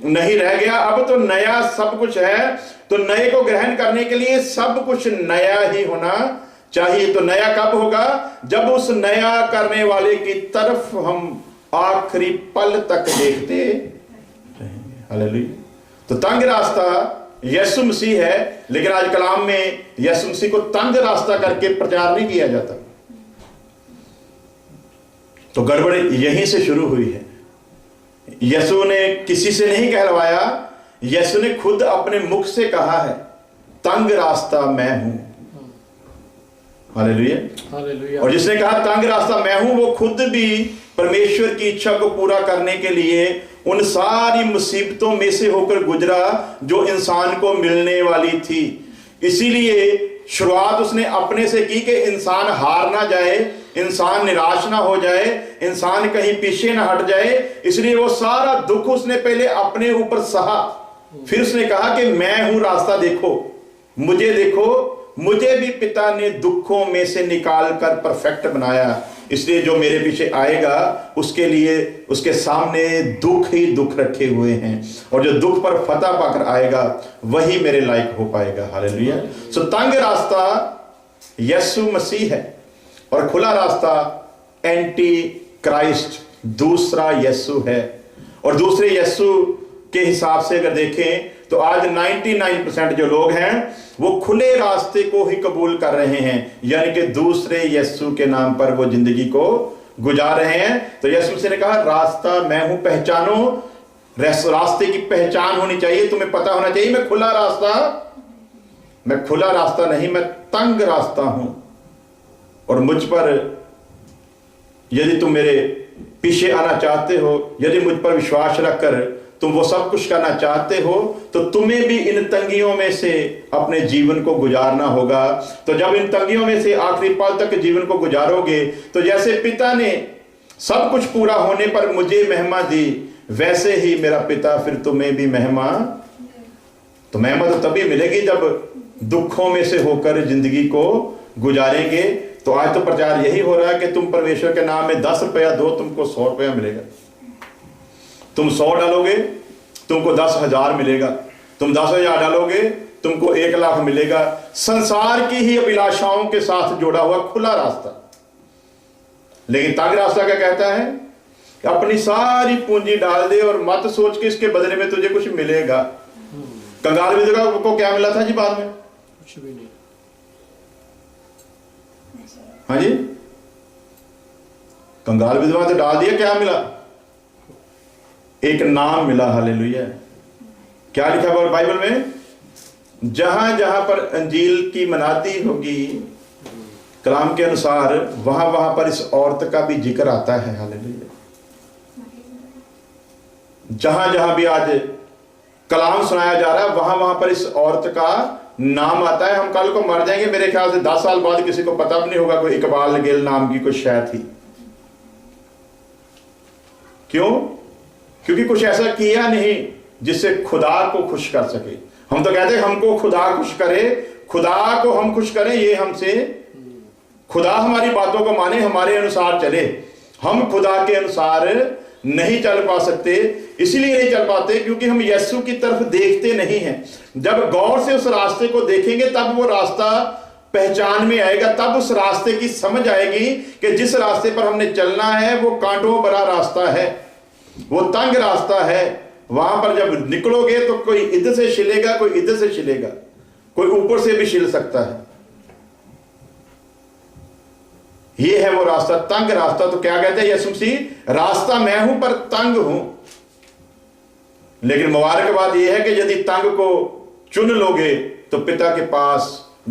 नहीं रह गया, अब तो नया सब कुछ है। तो नए को ग्रहण करने के लिए सब कुछ नया ही होना चाहिए। तो नया कब होगा, जब उस नया करने वाले की तरफ हम आखिरी पल तक देखते रहेंगे। हालेलुया। तो तंग रास्ता यीशु मसीह है, लेकिन आज कलाम में यीशु मसीह को तंग रास्ता करके प्रचार नहीं किया जाता। तो गड़बड़ यहीं से शुरू हुई है। यीशु ने किसी से नहीं कहलवाया, यीशु ने खुद अपने मुख से कहा है, तंग रास्ता मैं हूं। Hallelujah, hallelujah. और जिसने कहा तंग रास्ता मैं हूं, वो खुद भी परमेश्वर की इच्छा को पूरा करने के लिए उन सारी मुसीबतों में से होकर गुजरा जो इंसान को मिलने वाली थी। इसीलिए शुरुआत उसने अपने से की कि इंसान हार ना जाए, इंसान निराश ना हो जाए, इंसान कहीं पीछे ना हट जाए। इसलिए वो सारा दुख उसने पहले अपने ऊपर सहा। फिर उसने कहा कि मैं हूं रास्ता, देखो मुझे, देखो मुझे भी पिता ने दुखों में से निकाल कर परफेक्ट बनाया। इसलिए जो मेरे पीछे आएगा उसके लिए उसके सामने दुख ही दुख रखे हुए हैं, और जो दुख पर फतह पाकर आएगा वही मेरे लायक हो पाएगा। हालेलुया। सो तंग रास्ता यीशु मसीह है और खुला रास्ता एंटी क्राइस्ट दूसरा यीशु है। और दूसरे यीशु के हिसाब से अगर देखें तो आज 99% जो लोग हैं वो खुले रास्ते को ही कबूल कर रहे हैं, यानी कि दूसरे यीशु के नाम पर वो जिंदगी को गुजार रहे हैं। तो यीशु मसीह ने कहा रास्ता मैं हूं, पहचानो। रास्ते की पहचान होनी चाहिए, तुम्हें पता होना चाहिए मैं खुला रास्ता नहीं, मैं तंग रास्ता हूं। और मुझ पर यदि तुम मेरे पीछे आना चाहते हो, यदि मुझ पर विश्वास रखकर तुम वो सब कुछ करना चाहते हो, तो तुम्हें भी इन तंगियों में से अपने जीवन को गुजारना होगा। तो जब इन तंगियों में से आखिरी पल तक जीवन को गुजारोगे, तो जैसे पिता ने सब कुछ पूरा होने पर मुझे महिमा दी, वैसे ही मेरा पिता फिर तुम्हें भी महिमा। तो महिमा तो तभी मिलेगी जब दुखों में से होकर जिंदगी को गुजारेंगे। तो आज तो प्रचार यही हो रहा है कि तुम परमेश्वर के नाम में 10 रुपया दो, तुमको 100 रुपया मिलेगा। तुम 100 डालोगे तुमको 10,000 मिलेगा। तुम 10,000 डालोगे तुमको 1,00,000 मिलेगा। संसार की ही अभिलाषाओं के साथ जोड़ा हुआ खुला रास्ता। लेकिन तंग रास्ता क्या कहता है? अपनी सारी पूंजी डाल दे और मत सोच के इसके बदले में तुझे कुछ मिलेगा। कंगाल विधवा को क्या मिला था जी बाद में? कुछ भी नहीं। हाँ जी, कंगाल विधवा तो डाल दिया, क्या मिला? एक नाम मिला। हालेलुया। क्या लिखा हुआ बाइबल में? जहां जहां पर अंजील की मनाती होगी कलाम के अनुसार, वहां वहां पर इस औरत का भी जिक्र आता है। हालेलुया। जहां जहां भी आज कलाम सुनाया जा रहा है वहां वहां पर इस औरत का नाम आता है। हम कल को मर जाएंगे, मेरे ख्याल से 10 साल बाद किसी को पता भी नहीं होगा कोई इकबाल गिल नाम की कोई शय थी। क्यों? क्योंकि कुछ ऐसा किया नहीं जिससे खुदा को खुश कर सके। हम तो कहते हैं हमको खुदा खुश करे, खुदा को हम खुश करें, ये हमसे, खुदा हमारी बातों को माने, हमारे अनुसार चले। हम खुदा के अनुसार नहीं चल पा सकते। इसलिए नहीं चल पाते क्योंकि हम यीशु की तरफ देखते नहीं हैं। जब गौर से उस रास्ते को देखेंगे तब वो रास्ता पहचान में आएगा, तब उस रास्ते की समझ आएगी कि जिस रास्ते पर हमने चलना है वो कांटों भरा रास्ता है, वो तंग रास्ता है। वहां पर जब निकलोगे तो कोई इधर से छिलेगा, कोई इधर से छिलेगा, कोई ऊपर से भी छिल सकता है। ये है वो रास्ता, तंग रास्ता। तो क्या कहते हैं यीशु मसीह? रास्ता मैं हूं पर तंग हूं। लेकिन मुबारक बात यह है कि यदि तंग को चुन लोगे तो पिता के पास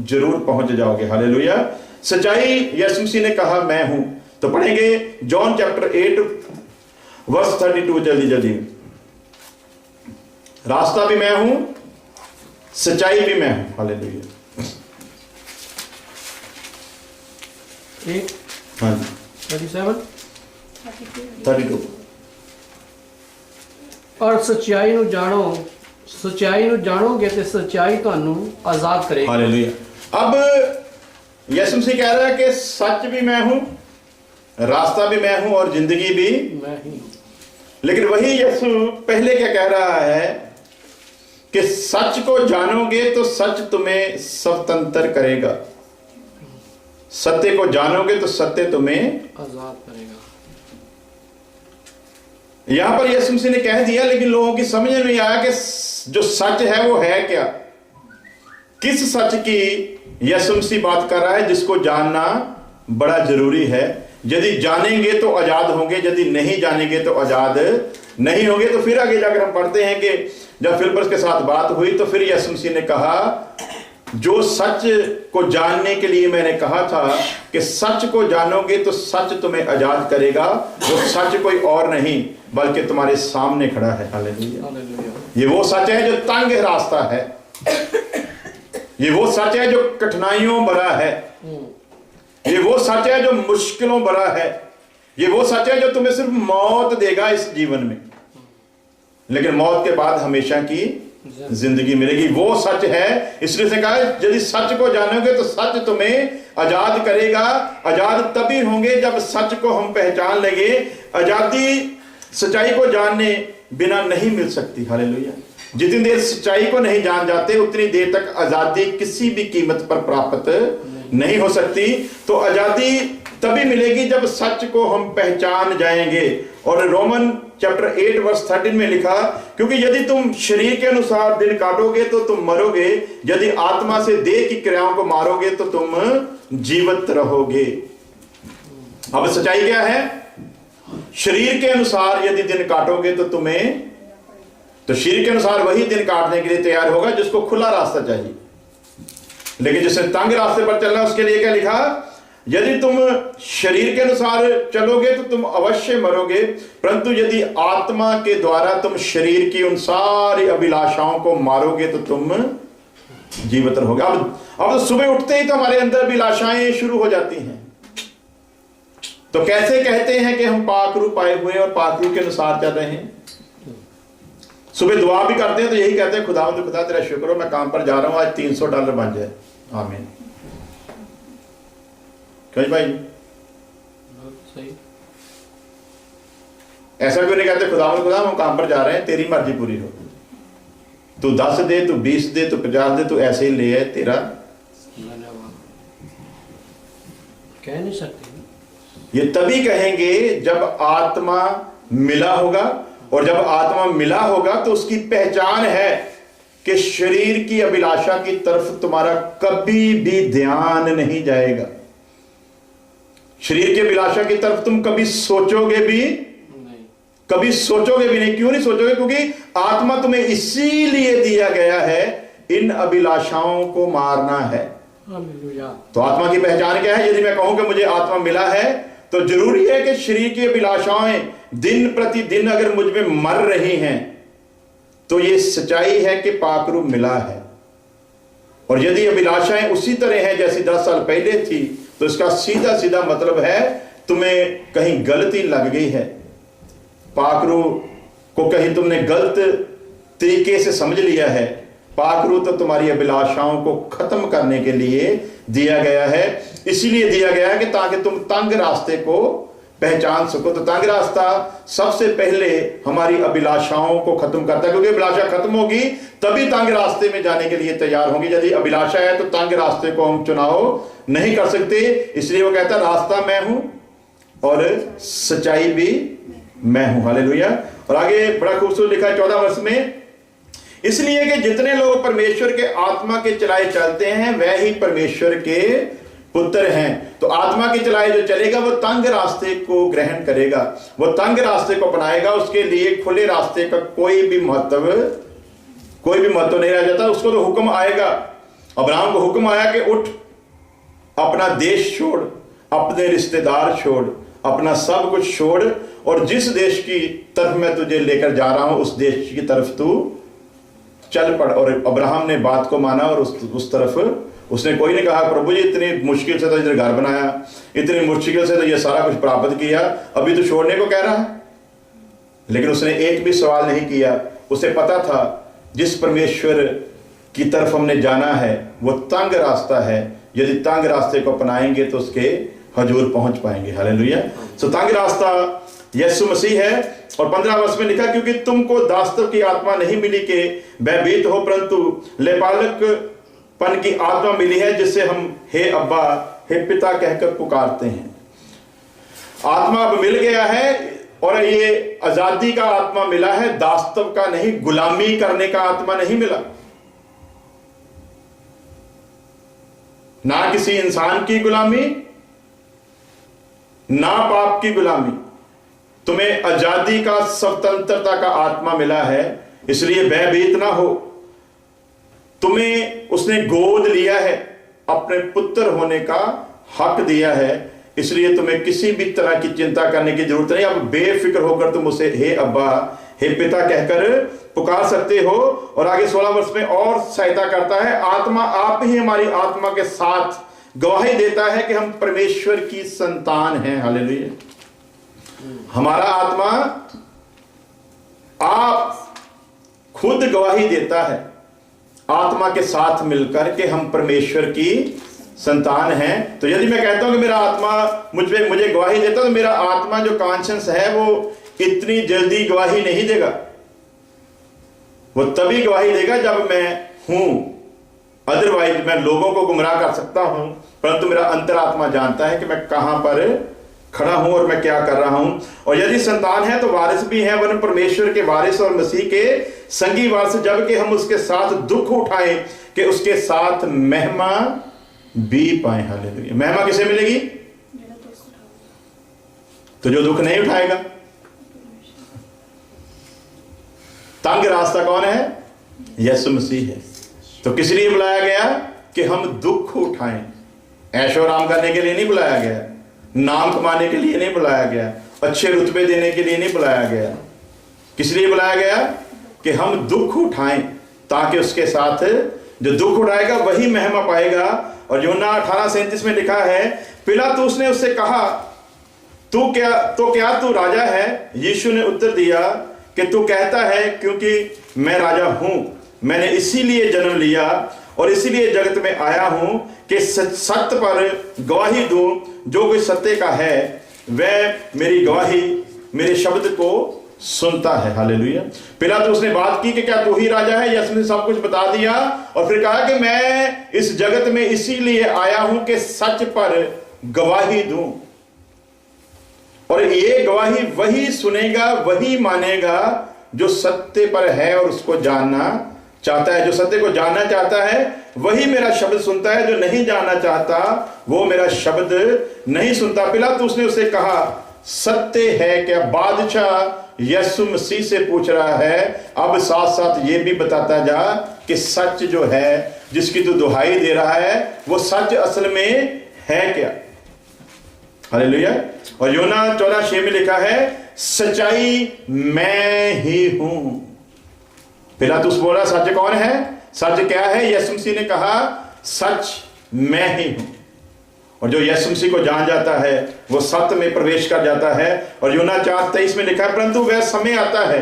जरूर पहुंच जाओगे। हालेलुया। सच्चाई यीशु मसीह ने कहा मैं हूं। तो पढ़ेंगे जॉन चैप्टर 8 वर्स 32 जल्दी जल्दी। रास्ता भी मैं हूं, सच्चाई भी मैं हूं। हालेलुया। हाँ जी 32। और सच्चाई ਨੂੰ ਜਾਣੋਗੇ ਤੇ सच्चाई ਤੁਹਾਨੂੰ आजाद करेगी। हालेलुया। अब यीशु मसीह कह रहा है कि सच भी मैं हूं, रास्ता भी मैं हूं और जिंदगी भी मैं ही हूं। लेकिन वही यीशु पहले क्या कह रहा है कि सच को जानोगे तो सच तुम्हें स्वतंत्र करेगा। सत्य को जानोगे तो सत्य तुम्हें आजाद करेगा। यहां पर यीशु मसीह ने कह दिया, लेकिन लोगों की समझ में नहीं आया कि जो सच है वो है क्या। किस सच की यीशु मसीह बात कर रहा है जिसको जानना बड़ा जरूरी है। यदि जानेंगे तो आजाद होंगे, यदि नहीं जानेंगे तो आजाद नहीं होंगे। तो फिर आगे जाकर हम पढ़ते हैं कि जब फिलिप्पुस के साथ बात हुई तो फिर यीशु मसीह ने कहा, जो सच को जानने के लिए मैंने कहा था कि सच को जानोगे तो सच तुम्हें आजाद करेगा, वो सच कोई और नहीं बल्कि तुम्हारे सामने खड़ा है। हालेलुया। ये वो सच है जो तंग रास्ता है, ये वो सच है जो कठिनाइयों भरा है, ये वो सच है जो मुश्किलों भरा है, ये वो सच है जो तुम्हें सिर्फ मौत देगा इस जीवन में, लेकिन मौत के बाद हमेशा की जिंदगी मिलेगी। वो सच है। इसलिए से कहा यदि सच को जानोगे तो सच तुम्हें आजाद करेगा। आजाद तभी होंगे जब सच को हम पहचान लेंगे। आजादी सच्चाई को जानने बिना नहीं मिल सकती। हालेलुया। जितनी देर सच्चाई को नहीं जान जाते उतनी देर तक आजादी किसी भी कीमत पर प्राप्त नहीं हो सकती। तो आजादी तभी मिलेगी जब सच को हम पहचान जाएंगे। और रोमन चैप्टर 8 वर्स 13 में लिखा, क्योंकि यदि तुम शरीर के अनुसार दिन काटोगे तो तुम मरोगे, यदि आत्मा से देह की क्रियाओं को मारोगे तो तुम जीवित रहोगे। अब सच्चाई क्या है? शरीर के अनुसार यदि दिन काटोगे तो तुम्हें, तो शरीर के अनुसार वही दिन काटने के लिए तैयार होगा जिसको खुला रास्ता चाहिए। लेकिन जिसने तंग रास्ते पर चलना उसके लिए क्या लिखा? यदि तुम शरीर के अनुसार चलोगे तो तुम अवश्य मरोगे, परंतु यदि आत्मा के द्वारा तुम शरीर की उन सारी अभिलाषाओं को मारोगे तो तुम जीवित रहोगे। अब तो सुबह उठते ही तो हमारे अंदर अभिलाषाएं शुरू हो जाती हैं। तो कैसे कहते हैं कि हम पाकरू पाए हुए और पाकरू के अनुसार चल रहे हैं? सुबह दुआ भी करते हैं तो यही कहते हैं, खुदा तेरा शुक्र हो, मैं काम पर जा रहा हूं, आज $300 बन जाए। आमीन। क्यों भाई? सही। ऐसा क्यों नहीं कहते खुदा हम काम पर जा रहे हैं, तेरी मर्जी पूरी हो, तू 10 दे, तू 20 दे, तू 50 दे, तू ऐसे ही ले है, तेरा। कह नहीं सकते। ये तभी कहेंगे जब आत्मा मिला होगा, और जब आत्मा मिला होगा तो उसकी पहचान है कि शरीर की अभिलाषा की तरफ तुम्हारा कभी भी ध्यान नहीं जाएगा। शरीर की अभिलाषा की तरफ तुम कभी सोचोगे भी नहीं, कभी सोचोगे भी नहीं। क्यों नहीं सोचोगे? क्योंकि आत्मा तुम्हें इसीलिए दिया गया है, इन अभिलाषाओं को मारना है। तो आत्मा की पहचान क्या है? यदि मैं कहूं कि मुझे आत्मा मिला है, तो जरूरी है कि शरीर की अभिलाषाएं दिन प्रतिदिन अगर मुझ में मर रही हैं, तो यह सच्चाई है कि पाकरू मिला है। और यदि अभिलाषाएं उसी तरह हैं जैसी 10 साल पहले थी, तो इसका सीधा सीधा मतलब है तुम्हें कहीं गलती लग गई है, पाकरू को कहीं तुमने गलत तरीके से समझ लिया है। पाकरू तो तुम्हारी अभिलाषाओं को खत्म करने के लिए दिया गया है, इसीलिए दिया गया है कि ताकि तुम तंग रास्ते को पहचान सको। तो तंग रास्ता सबसे पहले हमारी अभिलाषाओं को खत्म करता है, क्योंकि अभिलाषा खत्म होगी तभी तंग रास्ते में जाने के लिए तैयार होंगे। यदि अभिलाषा है तो तंग रास्ते को हम चुनाव नहीं कर सकते। इसलिए वो कहता है रास्ता मैं हूं और सच्चाई भी मैं हूं। हालेलुया। और आगे बड़ा खूबसूरत लिखा है 14 वर्ष में, इसलिए कि जितने लोग परमेश्वर के आत्मा के चलाए चलते हैं वह ही परमेश्वर के पुत्र हैं। तो आत्मा के चलाए जो चलेगा वो तंग रास्ते को ग्रहण करेगा, वो तंग रास्ते को अपनाएगा। उसके लिए खुले रास्ते का कोई भी महत्व नहीं रह जाता। उसको तो हुक्म आएगा, अब्राहम को हुक्म आया कि उठ, अपना देश छोड़, अपने रिश्तेदार छोड़, अपना सब कुछ छोड़, और जिस देश की तरफ मैं तुझे लेकर जा रहा हूं उस देश की तरफ तू चल पड़। और अब्राहम ने बात को माना और उस तरफ उसने कोई नहीं कहा प्रभु जी इतनी मुश्किल से तो इधर घर बनाया, इतनी मुश्किल से तो ये सारा कुछ प्राप्त किया, अभी तो छोड़ने को कह रहा है। लेकिन उसने एक भी सवाल नहीं किया। उसे पता था जिस परमेश्वर की तरफ हमने जाना है वो तंग रास्ता है। यदि तंग रास्ते को अपनाएंगे तो उसके हजूर पहुंच पाएंगे। हालेलुया। सो तंग रास्ता यीशु मसीह है। और 15 वर्ष में लिखा, क्योंकि तुमको दास्तव की आत्मा नहीं मिली कि भयभीत हो, परंतु लेपालकपन की आत्मा मिली है, जिससे हम हे अब्बा, हे पिता कहकर पुकारते हैं। आत्मा अब मिल गया है, और ये आजादी का आत्मा मिला है, दास्तव का नहीं, गुलामी करने का आत्मा नहीं मिला। ना किसी इंसान की गुलामी, ना पाप की गुलामी। तुम्हें आजादी का, स्वतंत्रता का आत्मा मिला है, इसलिए भयभीत ना हो। तुम्हें उसने गोद लिया है, अपने पुत्र होने का हक दिया है, इसलिए तुम्हें किसी भी तरह की चिंता करने की जरूरत नहीं। अब बेफिक्र होकर तुम उसे हे अब्बा, हे पिता कहकर पुकार सकते हो। और आगे 16 वर्ष में और सहायता करता है। आत्मा आप ही हमारी आत्मा के साथ गवाही देता है कि हम परमेश्वर की संतान हैं। हालेलुया। हमारा आत्मा आप खुद गवाही देता है आत्मा के साथ मिलकर के हम परमेश्वर की संतान हैं। तो यदि मैं कहता हूं कि मेरा आत्मा मुझे गवाही देता, तो मेरा आत्मा जो कॉन्शियस है वो इतनी जल्दी गवाही नहीं देगा। वो तभी गवाही देगा जब मैं हूं। अदरवाइज मैं लोगों को गुमराह कर सकता हूं, परंतु मेरा अंतरात्मा जानता है कि मैं कहां पर खड़ा हूं और मैं क्या कर रहा हूं। और यदि संतान है तो वारिस भी है, वरन परमेश्वर के वारिस और मसीह के संगी वारिस, जबकि हम उसके साथ दुख उठाएं कि उसके साथ महिमा भी पाए। हालेलुया। महिमा किसे मिलेगी? तो जो दुख नहीं उठाएगा। तंग रास्ता कौन है? यीशु मसीह है। तो किस लिए बुलाया गया? कि हम दुख उठाएं। ऐशो आराम करने के लिए नहीं बुलाया गया, नाम कमाने के लिए नहीं बुलाया गया, अच्छे रुतबे देने के लिए नहीं बुलाया गया। किस लिए बुलाया गया? कि हम दुख उठाएं, ताकि उसके साथ जो दुख उठाएगा वही महिमा पाएगा। और यूहन्ना 18:37 में लिखा है, पिलातुस ने उससे कहा, क्या तू राजा है? यीशु ने उत्तर दिया कि तू कहता है, क्योंकि मैं राजा हूं। मैंने इसीलिए जन्म लिया और इसीलिए जगत में आया हूं कि सत्य पर गवाही दूं। जो कोई सत्य का है वह मेरी गवाही, मेरे शब्द को सुनता है। हालेलुया। पिलातुस उसने बात की कि क्या तू ही राजा है? यीशु ने सब कुछ बता दिया और फिर कहा कि मैं इस जगत में इसीलिए आया हूं कि सच पर गवाही दूं, और ये गवाही वही सुनेगा, वही मानेगा जो सत्य पर है और उसको जानना चाहता है। जो सत्य को जानना चाहता है वही मेरा शब्द सुनता है, जो नहीं जानना चाहता वो मेरा शब्द नहीं सुनता। पिलातुस ने उसे कहा सत्य है क्या? बादशाह यीशु मसीह से पूछ रहा है, अब साथ साथ ये भी बताता जा कि सच जो है जिसकी तू दुहाई दे रहा है वो सच असल में है क्या? हालेलुया। और योना 14:6 में लिखा है सच्चाई मैं ही हूं। पिलातुस बोला सच कौन है? सच क्या है? यीशु मसीह ने कहा सच मैं ही हूं। और जो यीशु मसीह को जान जाता है वो सत्य में प्रवेश कर जाता है। और योना 4:23 में लिखा है परंतु वह समय आता है,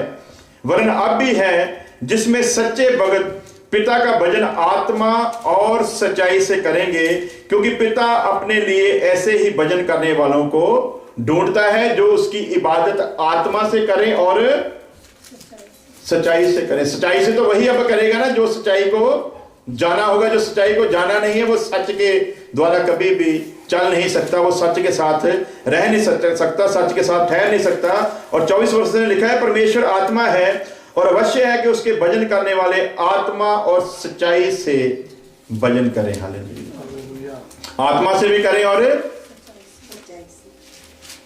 वरन अब भी है, जिसमें सच्चे भगत पिता का भजन आत्मा और सच्चाई से करेंगे, क्योंकि पिता अपने लिए ऐसे ही भजन करने वालों को ढूंढता है जो उसकी इबादत आत्मा से करें और सच्चाई से करें। सच्चाई से तो वही अब करेगा ना जो सच्चाई को जाना होगा। जो सच्चाई को जाना नहीं है वो सच के द्वारा कभी भी चल नहीं सकता, वो सच के साथ रह नहीं सकता, सच के साथ ठहर नहीं सकता। और 24 वर्ष ने लिखा है परमेश्वर आत्मा है और अवश्य है कि उसके भजन करने वाले आत्मा और सच्चाई से भजन करें। हालेलुया। आत्मा से भी करें और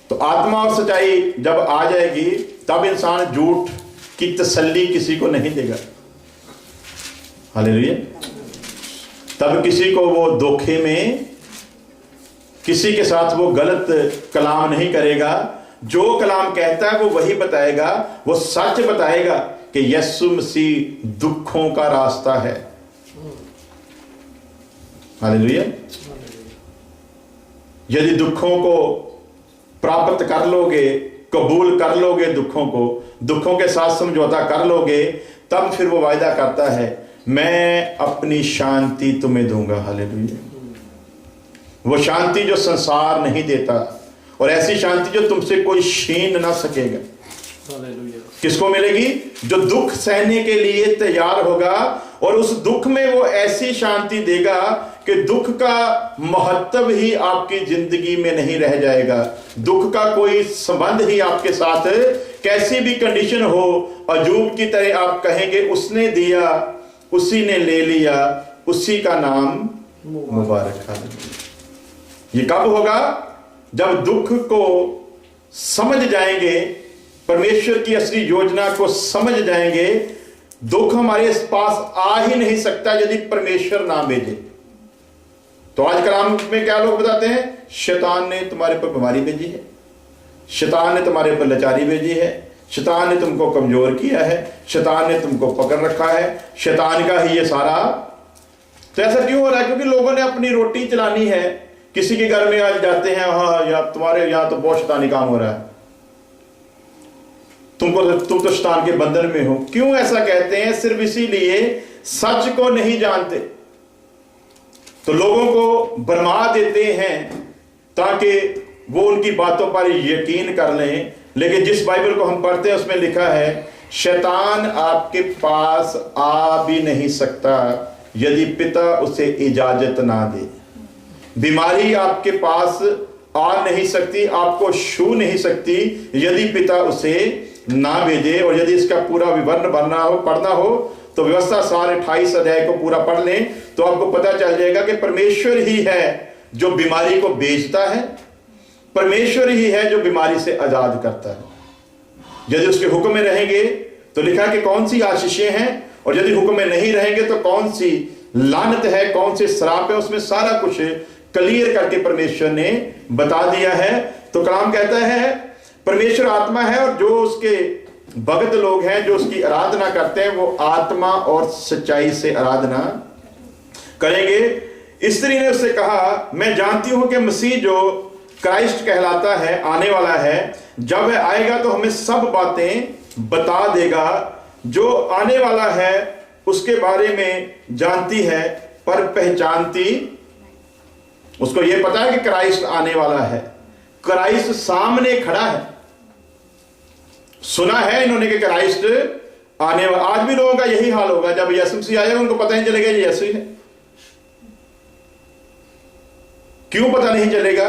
तो आत्मा और सच्चाई जब आ जाएगी तब इंसान झूठ की तसल्ली किसी को नहीं देगा। हालेलुया। तब किसी को वो धोखे में, किसी के साथ वो गलत कलाम नहीं करेगा। जो कलाम कहता है वो वही बताएगा, वो सच बताएगा कि यीशु मसीह दुखों का रास्ता है। हालेलुया। यदि दुखों को प्राप्त कर लोगे, कबूल कर लोगे, दुखों के साथ समझौता कर लोगे, तब फिर वो वायदा करता है मैं अपनी शांति तुम्हें दूंगा। हालेलुया। वो शांति जो संसार नहीं देता, और ऐसी शांति जो तुमसे कोई छीन ना सकेगा। हालेलुया। किसको मिलेगी? जो दुख सहने के लिए तैयार होगा, और उस दुख में वो ऐसी शांति देगा कि दुख का महत्व ही आपकी जिंदगी में नहीं रह जाएगा। दुख का कोई संबंध ही आपके साथ, कैसी भी कंडीशन हो, अजूब की तरह आप कहेंगे उसने दिया, उसी ने ले लिया, उसी का नाम मुबारक। ये कब होगा? जब दुख को समझ जाएंगे, परमेश्वर की असली योजना को समझ जाएंगे। दुख हमारे पास आ ही नहीं सकता यदि परमेश्वर ना भेजे। तो आज कलाम में क्या लोग बताते हैं? शैतान ने तुम्हारे पर बीमारी भेजी है, शैतान ने तुम्हारे पर लाचारी भेजी है, शैतान ने तुमको कमजोर किया है, शैतान ने तुमको पकड़ रखा है, शैतान का ही ये सारा। तो ऐसा क्यों हो रहा है? क्योंकि लोगों ने अपनी रोटी चलानी है। किसी के घर में आज जाते हैं, हाँ या तुम्हारे यहां तो बहुत शैतानी काम हो रहा है, तुम तो शैतान के बंधन में हो। क्यों ऐसा कहते हैं? सिर्फ इसीलिए सच को नहीं जानते, तो लोगों को भरमा देते हैं ताकि वो उनकी बातों पर यकीन कर लें। लेकिन जिस बाइबल को हम पढ़ते हैं उसमें लिखा है शैतान आपके पास आ भी नहीं सकता यदि पिता उसे इजाजत ना दे। बीमारी आपके पास आ नहीं सकती, आपको छू नहीं सकती यदि पिता उसे ना भेजे। और यदि इसका पूरा विवरण पढ़ना हो तो व्यवस्था सार 28 अध्याय को पूरा पढ़ लें तो आपको पता चल जाएगा कि परमेश्वर ही है जो बीमारी को भेजता है, परमेश्वर ही है जो बीमारी से आजाद करता है। यदि उसके हुक्म में रहेंगे तो लिखा कि कौन सी आशीषें हैं, और यदि हुक्म में नहीं रहेंगे तो कौन सी लानत है, कौन से श्राप है, उसमें सारा कुछ क्लियर करके परमेश्वर ने बता दिया है। तो कलाम कहता है परमेश्वर आत्मा है और जो उसके भक्त लोग हैं, जो उसकी आराधना करते हैं, वो आत्मा और सच्चाई से आराधना करेंगे। स्त्री ने उससे कहा मैं जानती हूं कि मसीह जो क्राइस्ट कहलाता है आने वाला है, जब वह आएगा तो हमें सब बातें बता देगा। जो आने वाला है उसके बारे में जानती है, पर पहचानती, उसको यह पता है कि क्राइस्ट आने वाला है, क्राइस्ट सामने खड़ा है, सुना है इन्होंने कि क्राइस्ट आने वाला। आज भी लोगों का यही हाल होगा, जब यीशु मसीह आएगा उनको पता नहीं चलेगा ये यीशु है। क्यों पता नहीं चलेगा?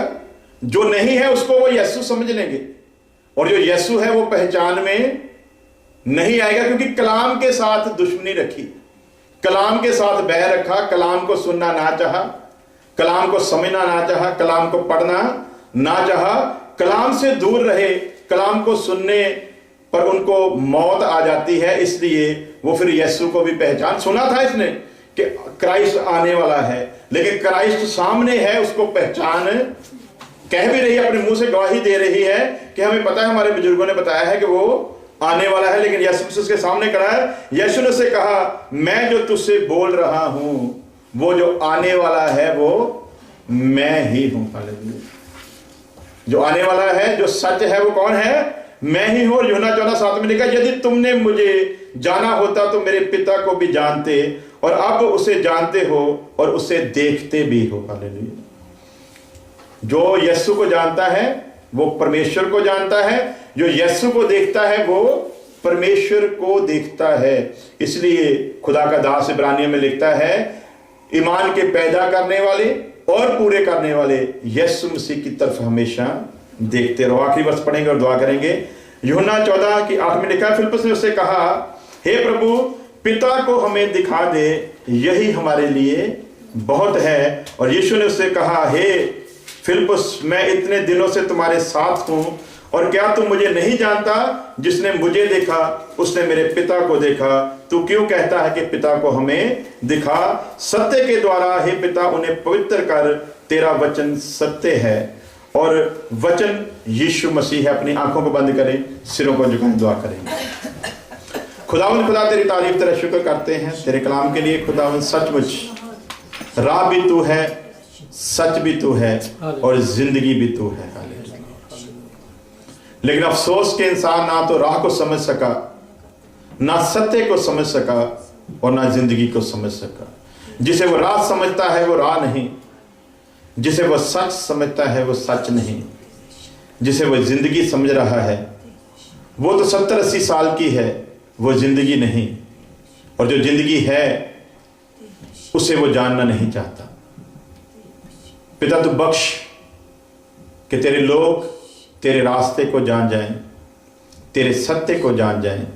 जो नहीं है उसको वो यीशु समझ लेंगे, और जो यीशु है वो पहचान में नहीं आएगा, क्योंकि कलाम के साथ दुश्मनी रखी, कलाम के साथ बैर रखा, कलाम को सुनना ना चाहा, कलाम को समझना ना चाहा, कलाम को पढ़ना ना चाहा, कलाम से दूर रहे, कलाम को सुनने पर उनको मौत आ जाती है। इसलिए वो फिर यीशु को भी पहचान, सुना था इसने कि क्राइस्ट आने वाला है, लेकिन क्राइस्ट सामने है, उसको पहचान कह भी रही है, अपने मुंह से गवाही दे रही है कि हमें पता है, हमारे बुजुर्गों ने बताया है कि वो आने वाला है, लेकिन यीशु उसके सामने खड़ा है। यीशु ने उससे कहा, मैं जो तुझसे बोल रहा हूं वो जो आने वाला है वो मैं ही हूं। हालेलुया। जो आने वाला है, जो सच है, वो कौन है? मैं ही हूं। यूहन्ना 14:7 में लिखा, यदि तुमने मुझे जाना होता तो मेरे पिता को भी जानते, और अब उसे जानते हो और उसे देखते भी हो। हालेलुया। जो यीशु को जानता है वो परमेश्वर को जानता है, जो यीशु को देखता है वो परमेश्वर को देखता है। इसलिए खुदा का दास इब्रानियों में लिखता है, ईमान के पैदा करने वाले और पूरे करने वाले यीशु मसीह की तरफ हमेशा देखते रहो। आखिरी वर्ष पढ़ेंगे और दुआ करेंगे। यूहन्ना 14:8 में लिखा, फिलिप्पुस ने उससे कहा, हे प्रभु, पिता को हमें दिखा दे, यही हमारे लिए बहुत है। और यीशु ने उससे कहा, हे फिलिप्पुस, मैं इतने दिनों से तुम्हारे साथ हूं, और क्या तुम मुझे नहीं जानता? जिसने मुझे देखा उसने मेरे पिता को देखा। तू क्यों कहता है कि पिता को हमें दिखा? सत्य के द्वारा हे पिता उन्हें पवित्र कर, तेरा वचन सत्य है, और वचन यीशु मसीह है। अपनी आंखों को बंद करें, सिरों को झुकाएं, दुआ करेंगे। खुदावंद, खुदा तेरी तारीफ, तेरा शुक्र करते हैं तेरे कलाम के लिए। खुदावंद, सचमुच राह भी तू है, सच भी तू है, और जिंदगी भी तू है। लेकिन अफसोस के इंसान ना तो राह को समझ सका, ना सत्य को समझ सका, और ना जिंदगी को समझ सका। जिसे वो राह समझता है वो राह नहीं, जिसे वो सच समझता है वो सच नहीं, जिसे वो जिंदगी समझ रहा है वो तो 70-80 साल की है, वो जिंदगी नहीं, और जो जिंदगी है उसे वो जानना नहीं चाहता। पिता तू बख्श कि तेरे लोग तेरे रास्ते को जान जाएं, तेरे सत्य को जान जाएं,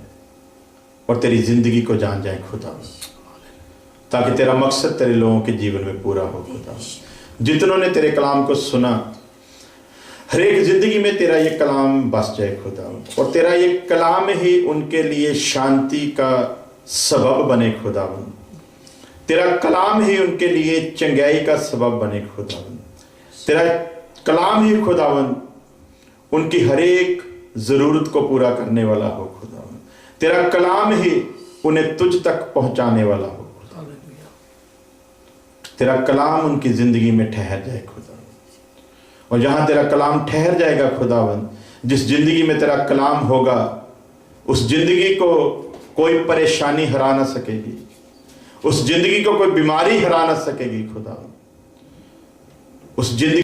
और तेरी जिंदगी को जान जाएं खुदा, ताकि तेरा मकसद तेरे लोगों के जीवन में पूरा हो। खुदा, जितनों ने तेरे कलाम को सुना, हर एक जिंदगी में तेरा ये कलाम बस जाए खुदा, और तेरा ये कलाम ही उनके लिए शांति का सबब बने खुदा, तेरा कलाम ही उनके लिए चंगाई का सबब बने खुदा, तेरा कलाम ही खुदावन उनकी हर एक जरूरत को पूरा करने वाला हो खुदा, तेरा कलाम ही उन्हें तुझ तक पहुंचाने वाला हो खुदा, तेरा कलाम उनकी जिंदगी में ठहर जाए खुदा, और जहां तेरा कलाम ठहर जाएगा खुदावन, जिस जिंदगी में तेरा कलाम होगा उस जिंदगी को कोई परेशानी हरा ना सकेगी, उस जिंदगी को कोई बीमारी हरा ना सकेगी खुदा, उस जिंदगी